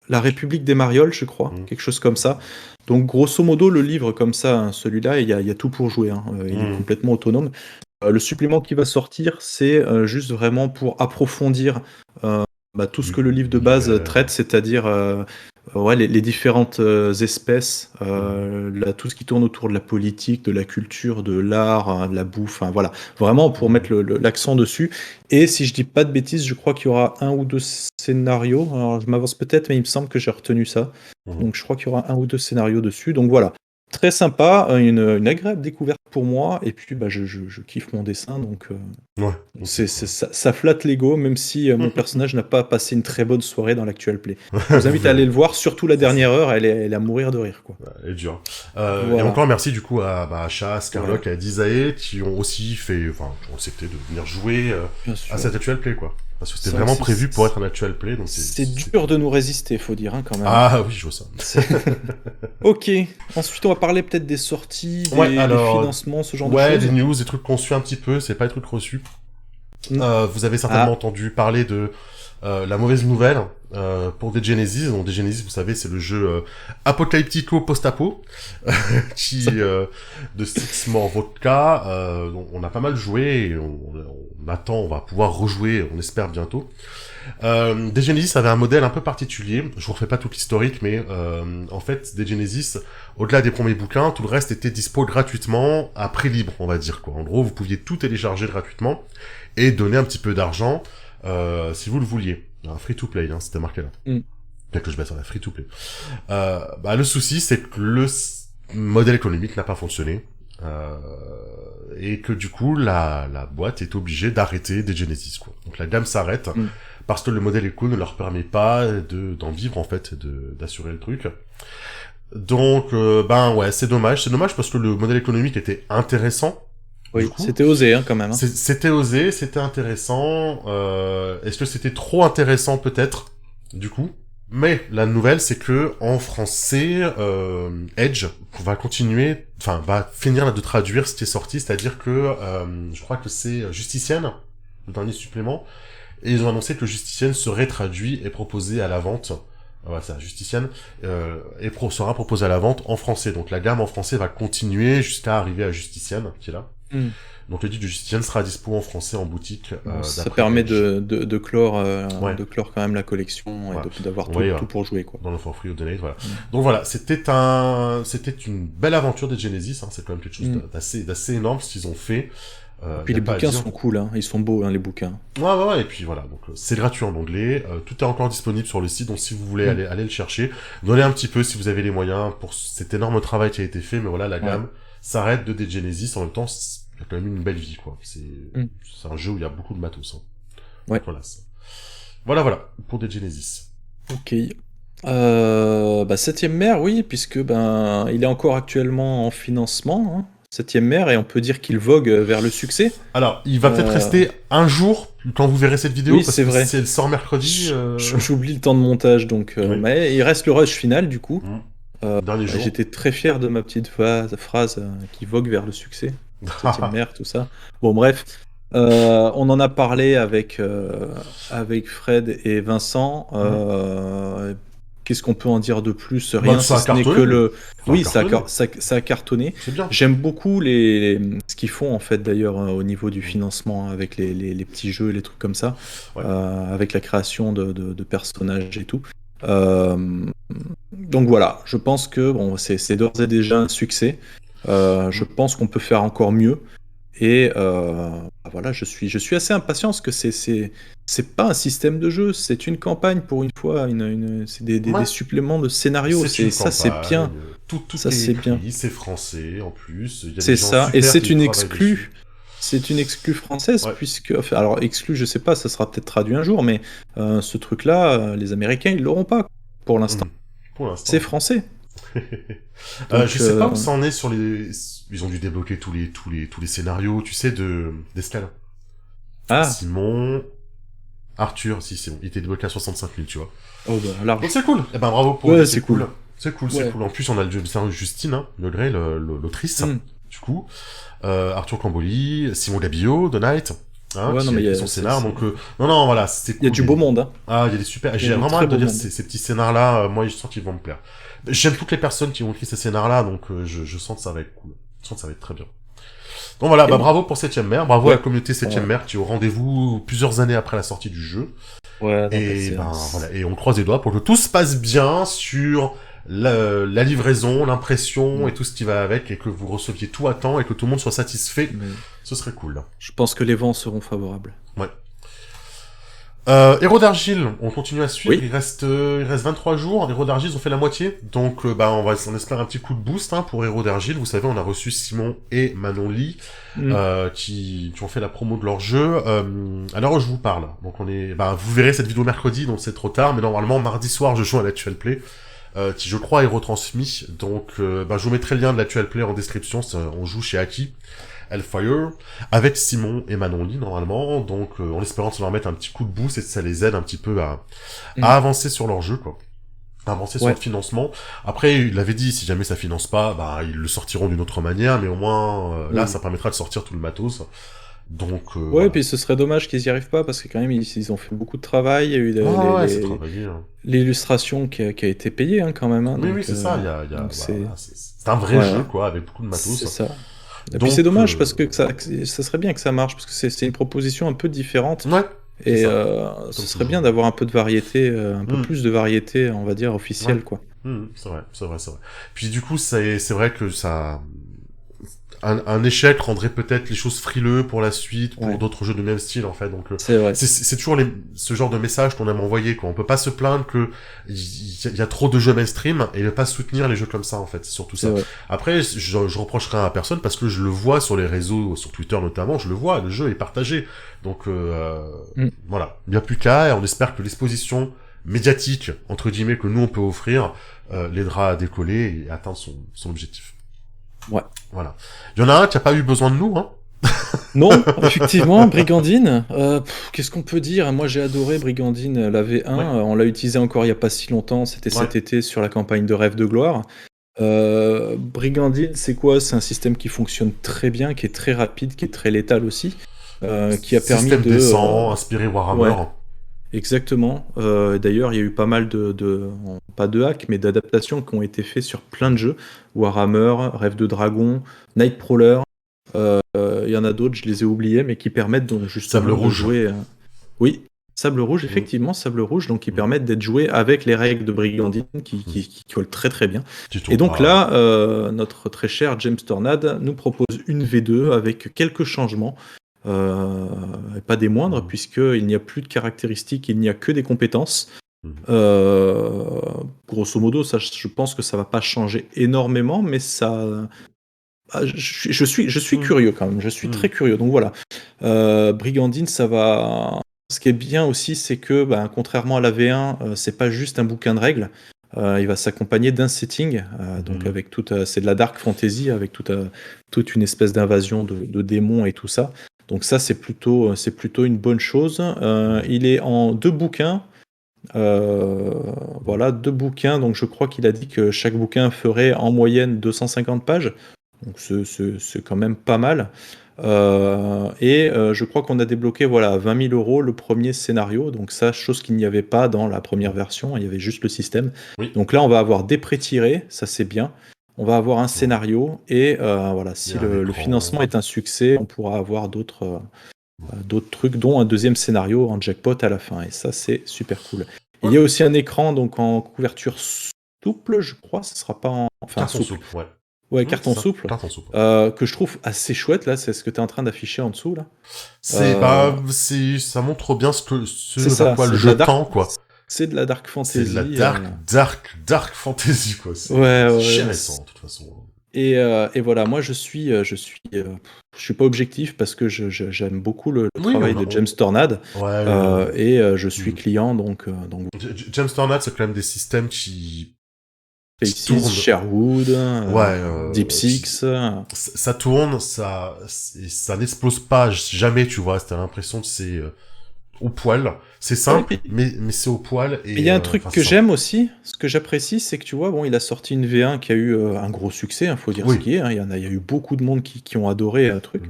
la La République des Marioles, je crois, quelque chose comme ça. Donc, grosso modo, le livre comme ça, hein, celui-là, il y a tout pour jouer. Hein. Il est complètement autonome. Le supplément qui va sortir, c'est juste vraiment pour approfondir tout ce que le livre de base traite, c'est-à-dire les différentes espèces, tout ce qui tourne autour de la politique, de la culture, de l'art, de la bouffe, voilà. Vraiment pour mettre l'accent dessus. Et si je dis pas de bêtises, je crois qu'il y aura 1 ou 2 scénarios. Alors je m'avance peut-être, mais il me semble que j'ai retenu ça. Donc je crois qu'il y aura 1 ou 2 scénarios dessus. Donc voilà. Très sympa, une agréable découverte pour moi, et puis je kiffe mon dessin, donc ça flatte l'ego, même si mon personnage n'a pas passé une très bonne soirée dans l'actuel play. Je vous invite à aller le voir, surtout la dernière heure, elle est à mourir de rire, quoi. Elle est dure. Et encore merci du coup à Chat, Scarlock, à Dizae, qui ont aussi ont accepté de venir jouer à cet actuel play, quoi. Parce que c'était vraiment prévu pour être un actual play. Donc c'est dur de nous résister, faut dire, hein, quand même. Ah oui, je vois ça. Ok. Ensuite, on va parler peut-être des sorties, des financements, ce genre de choses. Ouais, des news, des trucs qu'on suit un petit peu, c'est pas des trucs reçus. Vous avez certainement entendu parler de la mauvaise nouvelle pour Dead Genesis. Donc Dead Genesis, vous savez, c'est le jeu apocalyptico post-apo de Six More Vodka. On a pas mal joué et on va pouvoir rejouer, on espère bientôt. Dead Genesis avait un modèle un peu particulier. Je vous refais pas tout l'historique, mais en fait, Dead Genesis, au-delà des premiers bouquins, tout le reste était dispo gratuitement à prix libre, on va dire, quoi. En gros, vous pouviez tout télécharger gratuitement et donner un petit peu d'argent si vous le vouliez. Free to play, hein, c'était marqué là. Peut-être que je baisse sur la free to play. Le souci, c'est que le modèle économique n'a pas fonctionné. Et que du coup, la boîte est obligée d'arrêter des Genesis, quoi. Donc la gamme s'arrête parce que le modèle éco ne leur permet pas d'en vivre, en fait, d'assurer le truc. Donc, c'est dommage. C'est dommage parce que le modèle économique était intéressant. Oui, c'était osé, hein, quand même. Hein. C'était osé, c'était intéressant. Est-ce que c'était trop intéressant, peut-être, du coup? Mais la nouvelle, c'est que en français, Edge va finir de traduire ce qui est sorti, c'est-à-dire que je crois que c'est Justicienne, le dernier supplément, et ils ont annoncé que Justicienne serait traduit et proposé à la vente. C'est Justicienne sera proposé à la vente en français. Donc la gamme en français va continuer jusqu'à arriver à Justicienne, qui est là. Donc le titre de Justicienne sera dispo en français en boutique. Ça permet de clore quand même la collection et d'avoir tout pour jouer, quoi. Dans le For Free ou Donate, voilà. Donc voilà, c'était une belle aventure des Genesis. Hein. C'est quand même quelque chose d'assez énorme ce qu'ils ont fait. Et puis les bouquins sont cool, hein. Ils sont beaux, hein, les bouquins. Ouais, et puis voilà, donc c'est gratuit en anglais, tout est encore disponible sur le site, donc si vous voulez aller le chercher, donnez un petit peu si vous avez les moyens pour cet énorme travail qui a été fait, mais voilà, la gamme s'arrête de Dead Genesis, en même temps, il y a quand même une belle vie, quoi. C'est un jeu où il y a beaucoup de matos, hein. Ouais. Donc, voilà, pour Dead Genesis. Ok. 7ème mer, oui, puisque il est encore actuellement en financement, hein. 7ème mer, et on peut dire qu'il vogue vers le succès. Alors, il va peut-être rester un jour quand vous verrez cette vidéo, parce que vrai. Si elle sort mercredi... J'oublie le temps de montage, donc... Mais il reste le rush final, du coup. Dernier jour. J'étais très fier de ma petite phrase qui vogue vers le succès. 7ème mer, tout ça. Bon, bref. On en a parlé avec Fred et Vincent. Qu'est-ce qu'on peut en dire de plus? Rien, si ce n'est que le... Oui, ça a cartonné. C'est bien. J'aime beaucoup ce qu'ils font, en fait, d'ailleurs, au niveau du financement, avec les petits jeux et les trucs comme ça, avec la création de personnages et tout. Donc voilà, je pense que c'est d'ores et déjà un succès. Je pense qu'on peut faire encore mieux. Et voilà, je suis assez impatient parce que c'est pas un système de jeu, c'est une campagne pour une fois, c'est des suppléments de scénario. C'est bien. Tout ça, est c'est écrit, bien. C'est français en plus. C'est ça, et c'est une exclue. C'est une exclue française, puisque... alors, exclue, je sais pas, ça sera peut-être traduit un jour, mais ce truc-là, les Américains, ils l'auront pas, pour l'instant. C'est français. Donc, je sais pas où ça en est sur les... Ils ont dû débloquer tous les scénarios, tu sais, d'escale. Simon... Arthur, si, c'est bon. Il était débloqué à 65 000, tu vois. Oh, large. Donc c'est cool. Bravo pour... Ouais, c'est cool. C'est cool. En plus, on a Justine, hein, Legray, l'autrice, du coup. Arthur Camboli, Simon Gabillot, The Knight. hein, Ouais, non, qui a mais écrit son scénar. Donc, non, voilà, c'était il y a cool. du beau monde, hein. Ah, il y a des super. Il y J'ai a du vraiment très hâte de beau lire monde. ces petits scénars-là. Moi, je sens qu'ils vont me plaire. J'aime toutes les personnes qui ont écrit ces scénars-là, donc je sens que ça va être cool. Je sens que ça va être très bien. Donc voilà, Et- bravo pour 7ème mer, bravo à Ouais. la communauté 7ème Ouais. mer qui est au rendez-vous plusieurs années après la sortie du jeu. Ouais, non, mais Et c'est... voilà, et on croise les doigts pour que tout se passe bien sur la livraison, l'impression et tout ce qui va avec, et que vous receviez tout à temps et que tout le monde soit satisfait. mais Ce serait cool. je pense que les vents seront favorables. Ouais. Héros d'Argile, on continue à suivre, Oui. il reste 23 jours, Héros d'Argile, ils ont fait la moitié, donc on espère un petit coup de boost pour Héros d'Argile. Vous savez, on a reçu Simon et Manon Lee, qui ont fait la promo de leur jeu. À l'heure où je vous parle, donc vous verrez cette vidéo mercredi, donc c'est trop tard, mais normalement mardi soir je joue à l'Actual Play, qui je crois est retransmis, donc je vous mettrai le lien de l'Actual Play en description. On joue chez Aki Hellfire, avec Simon et Manon Lee, normalement, donc en espérant que ça leur mette un petit coup de boost et que ça les aide un petit peu à avancer sur leur jeu, quoi. À avancer sur le financement. Après, il avait dit, si jamais ça finance pas, ils le sortiront d'une autre manière, mais au moins, là, ça permettra de sortir tout le matos. Donc, Ouais, voilà. puis ce serait dommage qu'ils y arrivent pas, parce que quand même, ils ont fait beaucoup de travail, il y a eu c'est travaillé, hein. l'illustration qui a été payée, hein, quand même. Hein, Oui, donc, oui, c'est ça, donc c'est un vrai jeu, quoi, avec beaucoup de matos. C'est ça. Et Donc, puis c'est dommage, parce que ça serait bien que ça marche, parce que c'est une proposition un peu différente. Ouais. Et ce serait bien d'avoir un peu de variété, un peu plus de variété, on va dire, officielle, quoi. C'est vrai. Puis du coup, c'est vrai que ça... Un échec rendrait peut-être les choses frileux pour la suite, pour d'autres jeux de même style, en fait. Donc, c'est vrai. C'est toujours ce genre de message qu'on aime envoyer, quoi. On peut pas se plaindre que il y a trop de jeux mainstream et ne pas soutenir les jeux comme ça, en fait. C'est surtout ça. Vrai. Après, je reprocherai à personne parce que je le vois sur les réseaux, sur Twitter notamment, je le vois, le jeu est partagé. Donc, voilà. Il n'y a plus qu'à, et on espère que l'exposition médiatique, entre guillemets, que nous on peut offrir, l'aidera à décoller et atteindre son objectif. Ouais. Voilà. Il y en a un qui a pas eu besoin de nous, hein. Non, effectivement, Brigandine. Qu'est-ce qu'on peut dire? Moi, j'ai adoré Brigandine, la V1. On l'a utilisé encore il y a pas si longtemps. C'était cet été sur la campagne de Rêve de gloire. Brigandine, c'est quoi? C'est un système qui fonctionne très bien, qui est très rapide, qui est très létal aussi, qui a permis système de décent, inspiré Warhammer. Ouais. Exactement. D'ailleurs, il y a eu pas mal pas de hacks, mais d'adaptations qui ont été faits sur plein de jeux. Warhammer, Rêve de Dragon, Nightcrawler. Il y en a d'autres, je les ai oubliés, mais qui permettent donc justement Sable de Rouge. jouer. Oui, Sable Rouge, effectivement, Sable Rouge, donc qui permettent d'être joués avec les règles de Brigandine qui collent très très bien. Et donc là, notre très cher James Tornade nous propose une V2 avec quelques changements. Pas des moindres, puisqu'il n'y a plus de caractéristiques, il n'y a que des compétences. Grosso modo, ça, je pense que ça va pas changer énormément, mais ça... je suis curieux quand même, je suis très curieux, donc voilà. Brigandine, ça va... Ce qui est bien aussi, c'est que, contrairement à la V1, c'est pas juste un bouquin de règles, il va s'accompagner d'un setting, donc avec c'est de la dark fantasy, avec toute une espèce d'invasion de démons et tout ça. Donc ça, c'est plutôt une bonne chose. Il est en 2 bouquins. Voilà, 2 bouquins. Donc je crois qu'il a dit que chaque bouquin ferait en moyenne 250 pages. Donc c'est quand même pas mal. Je crois qu'on a débloqué 20 000 € le premier scénario. Donc ça, chose qu'il n'y avait pas dans la première version. Il y avait juste le système. Oui. Donc là, on va avoir des pré-tirés. Ça, c'est bien. On va avoir un scénario et si le financement est un succès, on pourra avoir d'autres trucs, dont un deuxième scénario en jackpot à la fin. Et ça, c'est super cool. Il y a aussi un écran donc en couverture souple, je crois. Ce sera pas carton souple. Ouais, carton souple. Carton souple. Que je trouve assez chouette là. C'est ce que tu es en train d'afficher en dessous là. Ça montre bien le jeu tend, quoi. C'est de la dark fantasy. C'est de la dark fantasy, quoi. C'est intéressant, de toute façon. Et voilà, moi je suis pas objectif parce que j'aime beaucoup le travail de James Tornade. Et je suis client, donc James Tornade, c'est quand même des systèmes qui tournent. Sherwood, Deep Six. Ça tourne, ça n'explose pas jamais, tu vois. T'as l'impression que c'est au poil. C'est simple, mais c'est au poil. Et il y a un truc que j'aime aussi, ce que j'apprécie, c'est que tu vois, il a sorti une V1 qui a eu un gros succès, faut dire ce qui est. Il y a eu beaucoup de monde qui ont adoré un truc.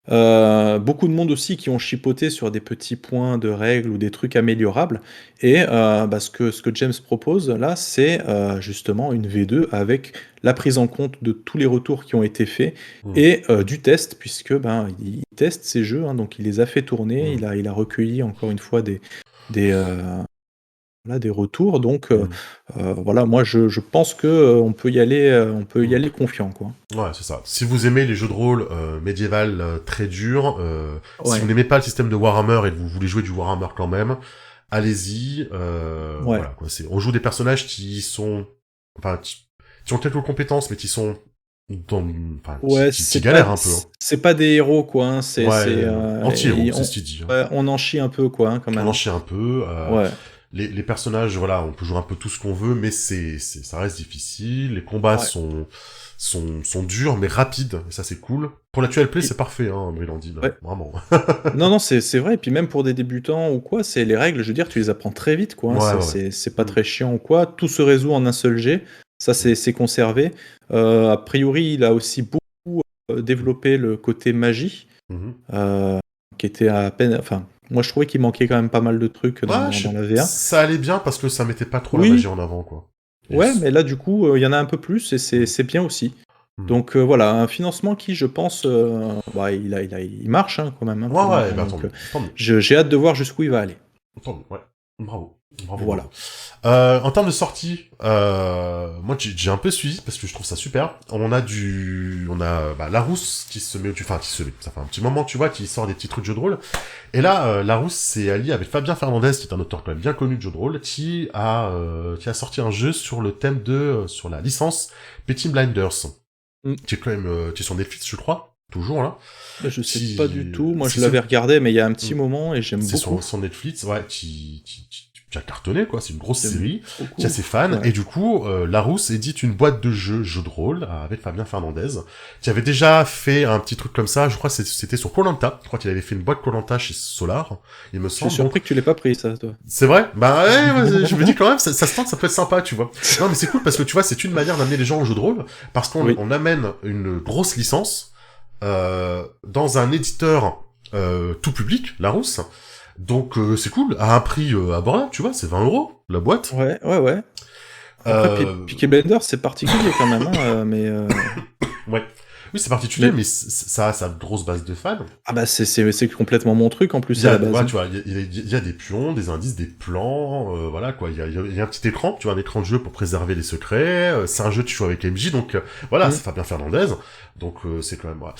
Beaucoup de monde aussi qui ont chipoté sur des petits points de règles ou des trucs améliorables. Et ce que James propose là, c'est justement une V2 avec la prise en compte de tous les retours qui ont été faits et du test, puisque il teste ces jeux, hein, donc il les a fait tourner, il a recueilli encore une fois des retours. Donc voilà, moi je pense que on peut y aller confiant, quoi. Ouais, c'est ça. Si vous aimez les jeux de rôle médiéval très durs, si Ouais. vous n'aimez pas le système de Warhammer et que vous voulez jouer du Warhammer quand même, allez-y. Ouais. Voilà, quoi. On joue des personnages qui sont, enfin, qui ont quelques compétences, mais qui sont Ouais, qui galèrent un peu. Hein. c'est pas des héros, quoi, hein, Anti-héros, c'est ce qu'il dit. Hein. ouais, on en chie un peu, quoi, hein, quand On même. en chie un peu. Ouais. Les personnages, voilà, on peut jouer un peu tout ce qu'on veut, mais ça reste difficile. Les combats Ouais. sont durs, mais rapides. Et ça, c'est cool. Pour l'actuel play, Et- c'est parfait, hein, Brillandine. Ouais. Vraiment. Non, non, c'est vrai. Et puis même pour des débutants ou quoi, c'est les règles, je veux dire, tu les apprends très vite, quoi, hein, Ouais. c'est pas très chiant ou quoi. Tout se résout en un seul jet. Ça, c'est conservé. A priori, il a aussi beaucoup développé le côté magie, Mhm. qui était à peine. Enfin, moi, je trouvais qu'il manquait quand même pas mal de trucs dans la VA. Ça allait bien parce que ça mettait pas trop la Oui, magie en avant, quoi. Et ouais, mais là, du coup, il y en a un peu plus et c'est bien aussi. Donc voilà, un financement qui, je pense, il marche, hein, quand même, hein, pour le Ouais, moment. bah Donc, tant mieux. j'ai hâte de voir jusqu'où il va aller. Tant mieux, ouais. Bravo. Bravo, Voilà. bravo. En termes de sortie, moi j'ai un peu suivi parce que je trouve ça super. On a Larousse qui se met, ça fait un petit moment, tu vois, qui sort des petits trucs de jeux de rôle. Et là, Larousse s'est allié avec Fabien Fernandez, qui est un auteur quand même bien connu de jeux de rôle, qui a sorti un jeu sur le thème sur la licence Peaky Blinders, qui est quand même, qui est sur Netflix, je crois, toujours là. Je sais pas du tout. Moi, je c'est l'avais sur- regardé, mais il y a un petit moment et j'aime C'est beaucoup. sur Netflix, ouais, qui a cartonné, quoi. C'est une grosse J'aime série, beaucoup. qui a ses fans. Ouais. Et du coup, Larousse édite une boîte de jeux de rôle, avec Fabien Fernandez, qui avait déjà fait un petit truc comme ça. Je crois que c'était sur Koh-Lanta. Je crois qu'il avait fait une boîte Koh-Lanta chez Solar, il me Je suis semble. surpris que tu l'aies pas pris, ça, toi. C'est vrai? Bah ouais, je me dis quand même, ça se tente, ça peut être sympa, tu vois. Non, mais c'est cool parce que tu vois, c'est une manière d'amener les gens au jeu de rôle, parce qu'on Oui. on amène une grosse licence, dans un éditeur, tout public, Larousse. Donc c'est cool, à un prix abordable, tu vois, c'est 20 € la boîte. Ouais, ouais, ouais. Après, Peaky Blinders, c'est particulier quand même, hein, mais... Ouais. Oui, c'est particulier, Mais- mais ça a sa grosse base de fans. Ah bah, c'est complètement mon truc, en plus, Il y à a, la base. ouais, Hein. tu vois, il y a des pions, des indices, des plans, voilà quoi. Il y a un petit écran, tu vois, un écran de jeu pour préserver les secrets. C'est un jeu tu joues avec MJ, donc voilà, c'est Fabien Fernandez, donc c'est quand même voilà.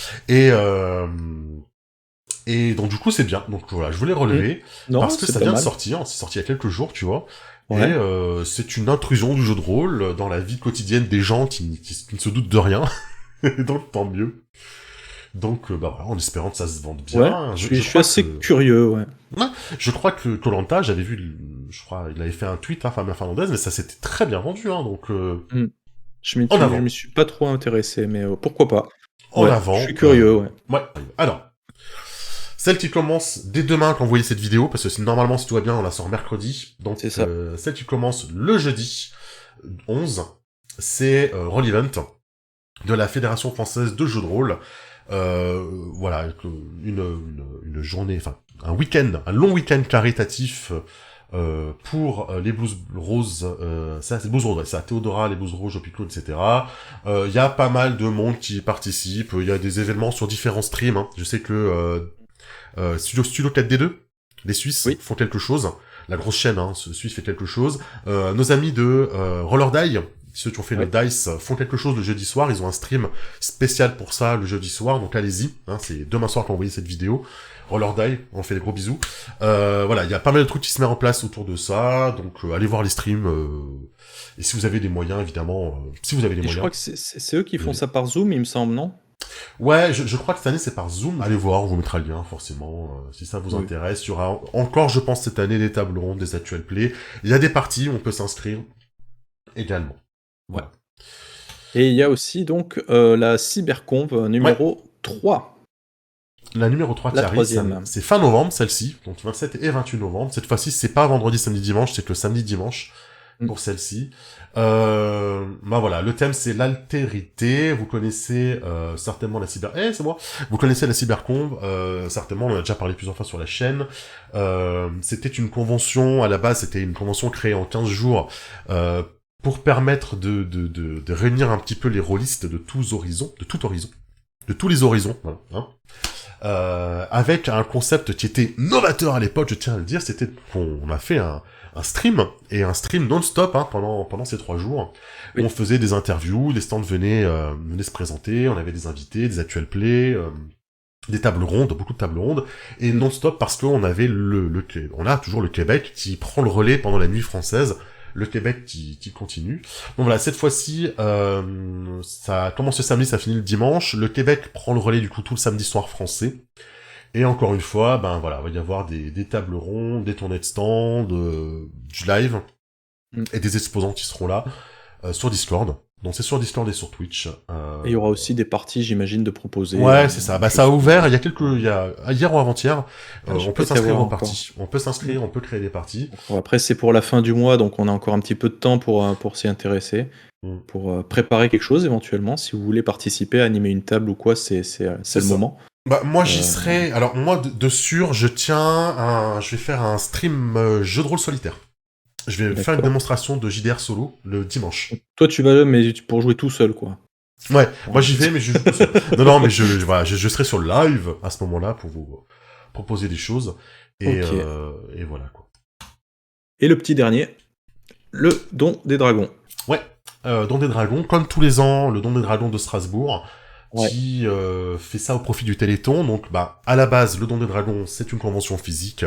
Et donc du coup c'est bien. Donc voilà, je voulais relever Non, parce que c'est ça pas vient de mal. sortir. C'est sorti il y a quelques jours, tu vois. Ouais. Et c'est une intrusion du jeu de rôle dans la vie quotidienne des gens qui ne se doutent de rien. Donc tant mieux. Donc bah voilà, en espérant que ça se vende bien. Ouais, je suis crois assez que... curieux, ouais. Je crois que Koh-Lanta, j'avais vu, je crois, il avait fait un tweet, hein, Fabien Fernandez, mais ça s'était très bien vendu, hein, donc Je en avant. m'y suis pas trop intéressé, mais pourquoi pas. En Ouais, avant. je suis curieux, ouais. Ouais. Alors, celle qui commence dès demain quand vous voyez cette vidéo, parce que normalement, si tout va bien, on la sort mercredi. Donc, C'est ça. celle qui commence le jeudi 11, c'est Roll Event de la Fédération Française de Jeux de Rôle. Voilà, une journée, enfin, un long week-end caritatif pour les Blues Roses, ça c'est Blues Roses, ouais, c'est à Théodora, les Blues Rouges au Piccolo, etc. Il y a pas mal de monde qui participe, il y a des événements sur différents streams, hein. Je sais que Studio 4D2, les Suisses, font quelque chose, la grosse chaîne, hein, Suisse fait quelque chose, nos amis de Roller Die, ceux qui ont fait le Dice, font quelque chose le jeudi soir, ils ont un stream spécial pour ça le jeudi soir, donc allez-y, hein, c'est demain soir quand vous voyez cette vidéo. Roller Die, on fait des gros bisous. Voilà, il y a pas mal de trucs qui se mettent en place autour de ça, donc allez voir les streams, et si vous avez des moyens, évidemment, si vous avez des Et moyens. je crois que c'est eux qui font ça par Zoom, il me semble, non? Ouais, je crois que cette année c'est par Zoom. Allez voir, on vous mettra le lien forcément, si ça vous intéresse. Il y aura encore, je pense, cette année des tables rondes, des actual plays. Il y a des parties où on peut s'inscrire également. Voilà. Et il y a aussi donc la Cyberconv numéro 3. La numéro 3 qui La arrive, troisième. c'est fin novembre, celle-ci, donc 27 et 28 novembre. Cette fois-ci, c'est pas vendredi, samedi, dimanche, c'est que le samedi, dimanche. pour celle-ci. Bah voilà, le thème c'est l'altérité. Vous connaissez certainement la cyber... c'est moi. Vous connaissez la cyberconve. Certainement, on en a déjà parlé plusieurs fois sur la chaîne. C'était une convention, à la base, c'était une convention créée en 15 jours pour permettre de réunir un petit peu les rôlistes de tous horizons, de tous les horizons, voilà, hein. Avec un concept qui était novateur à l'époque, je tiens à le dire, c'était qu'on a fait un stream, et un stream non-stop hein, pendant ces 3 jours, où on faisait des interviews, les stands venaient se présenter, on avait des invités, des actual plays, des tables rondes, beaucoup de tables rondes, et non-stop parce qu'on avait on a toujours le Québec qui prend le relais pendant la nuit française, le Québec qui continue. Donc voilà, cette fois-ci, ça commence le samedi, ça finit le dimanche. Le Québec prend le relais du coup tout le samedi soir français. Et encore une fois, ben voilà, il va y avoir des tables rondes, des tournées de stand, du live, et des exposants qui seront là sur Discord. Donc c'est sur Discord et sur Twitch. Et il y aura aussi des parties, j'imagine, de proposer. Ouais, c'est ça. Bah ça a ouvert. Il y a hier ou avant-hier. On peut s'inscrire en partie. On peut s'inscrire, on peut créer des parties. Bon, après c'est pour la fin du mois, donc on a encore un petit peu de temps pour s'y intéresser, pour préparer quelque chose éventuellement. Si vous voulez participer, animer une table ou quoi, c'est le moment. Bah moi j'y serai. Alors moi de sûr, je vais faire un stream jeu de rôle solitaire. Je vais faire une démonstration de JDR solo le dimanche. Toi tu vas là, mais pour jouer tout seul quoi. Ouais, moi j'y vais, mais je joue tout seul. Non, mais je serai sur le live à ce moment-là pour vous proposer des choses. Et voilà quoi. Et le petit dernier, le Don des Dragons. Ouais, Don des Dragons, comme tous les ans, le Don des Dragons de Strasbourg. Qui fait ça au profit du Téléthon. Donc, bah, à la base, le Don des Dragons, c'est une convention physique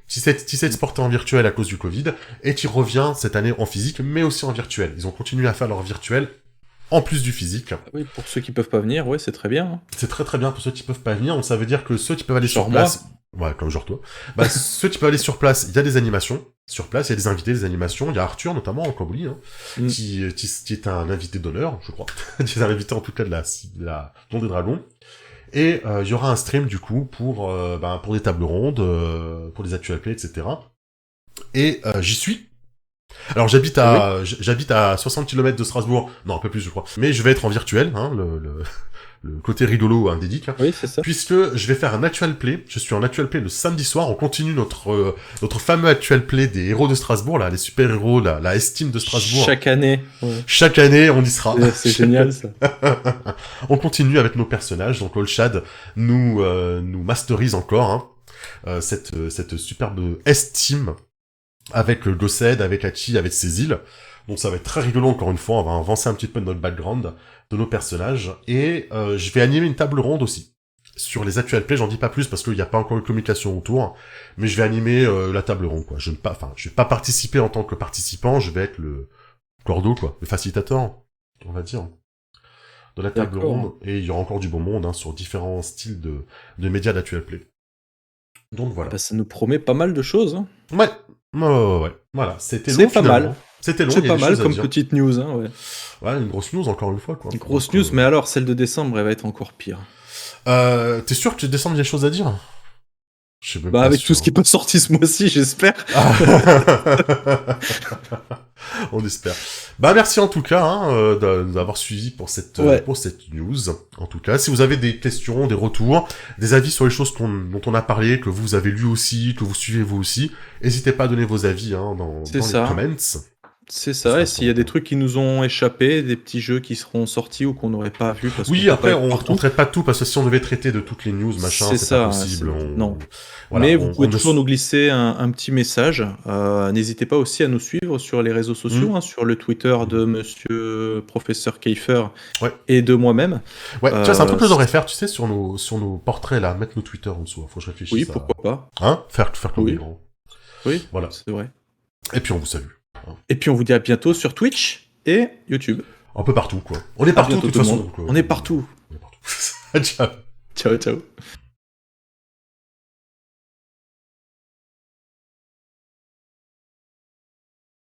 qui s'est exportée en virtuel à cause du Covid, et qui revient cette année en physique, mais aussi en virtuel. Ils ont continué à faire leur virtuel, en plus du physique. Oui, pour ceux qui peuvent pas venir, ouais, c'est très bien. Hein. C'est très très bien pour ceux qui peuvent pas venir, donc ça veut dire que ceux qui peuvent aller sur place... Ouais, comme genre toi. Bah, ceux qui peuvent aller sur place, il y a des animations. Sur place, il y a des invités, des animations. Il y a Arthur, notamment, en Cambouli, hein, qui est un invité d'honneur, je crois. Qui est un invité, en tout cas, de la Don des Dragons. Et il y aura un stream, du coup, pour des tables rondes, pour des actual plays, etc. Et j'y suis. Alors, j'habite à 60 km de Strasbourg. Non, un peu plus, je crois. Mais je vais être en virtuel, hein, le côté rigolo indédique. Hein, oui, c'est ça. Puisque je vais faire un actual play. Je suis en actual play le samedi soir. On continue notre fameux actual play des héros de Strasbourg, là, les super-héros, la S-Team de Strasbourg. Chaque année. Ouais. Chaque année, on y sera. C'est génial, ça. On continue avec nos personnages. Donc, Olshad nous masterise encore, hein, cette superbe S-Team avec Gossed, avec Hachi, avec Cécile. Donc ça va être très rigolo encore une fois, on va avancer un petit peu de notre background, de nos personnages, et je vais animer une table ronde aussi. Sur les actual plays, j'en dis pas plus parce qu'il n'y a pas encore de communication autour, mais je vais animer la table ronde, quoi. Je vais pas participer en tant que participant, je vais être le cordeau, quoi, le facilitateur, on va dire, de la table ronde, et il y aura encore du bon monde, hein, sur différents styles de médias d'actual play. Donc voilà. Bah, ça nous promet pas mal de choses. Hein. Ouais, voilà, c'était long, pas mal. C'était long, c'est pas mal comme petite news, hein, ouais. Ouais, une grosse news encore une fois, quoi. Une grosse news, mais alors celle de décembre, elle va être encore pire. T'es sûr que décembre, il y a des choses à dire? Je sais même pas avec sûr. tout ce qui peut sortir ce mois-ci, j'espère. On espère. Bah merci en tout cas hein, d'avoir suivi pour cette news. En tout cas, si vous avez des questions, des retours, des avis sur les choses dont on a parlé, que vous avez lu aussi, que vous suivez vous aussi, n'hésitez pas à donner vos avis hein, dans les comments. C'est ça, et s'il y a des trucs qui nous ont échappé, des petits jeux qui seront sortis ou qu'on n'aurait pas vu. Parce après, on traite pas de tout, parce que si on devait traiter de toutes les news, machin, c'est pas possible. Non. Voilà, mais vous pouvez toujours nous glisser un petit message. N'hésitez pas aussi à nous suivre sur les réseaux sociaux, hein, sur le Twitter de monsieur Professeur Keifer et de moi-même. Ouais, tu vois, c'est un truc que j'aurais faire, tu sais, sur nos portraits, là, mettre nos Twitter en dessous. Faut que je réfléchisse. Oui, pourquoi pas. Hein, faire comme des grands. Oui, voilà. C'est vrai. Et puis on vous salue. Et puis on vous dit à bientôt sur Twitch et YouTube. Un peu partout, quoi. On est partout, de toute façon. On est partout. Ciao. Ciao.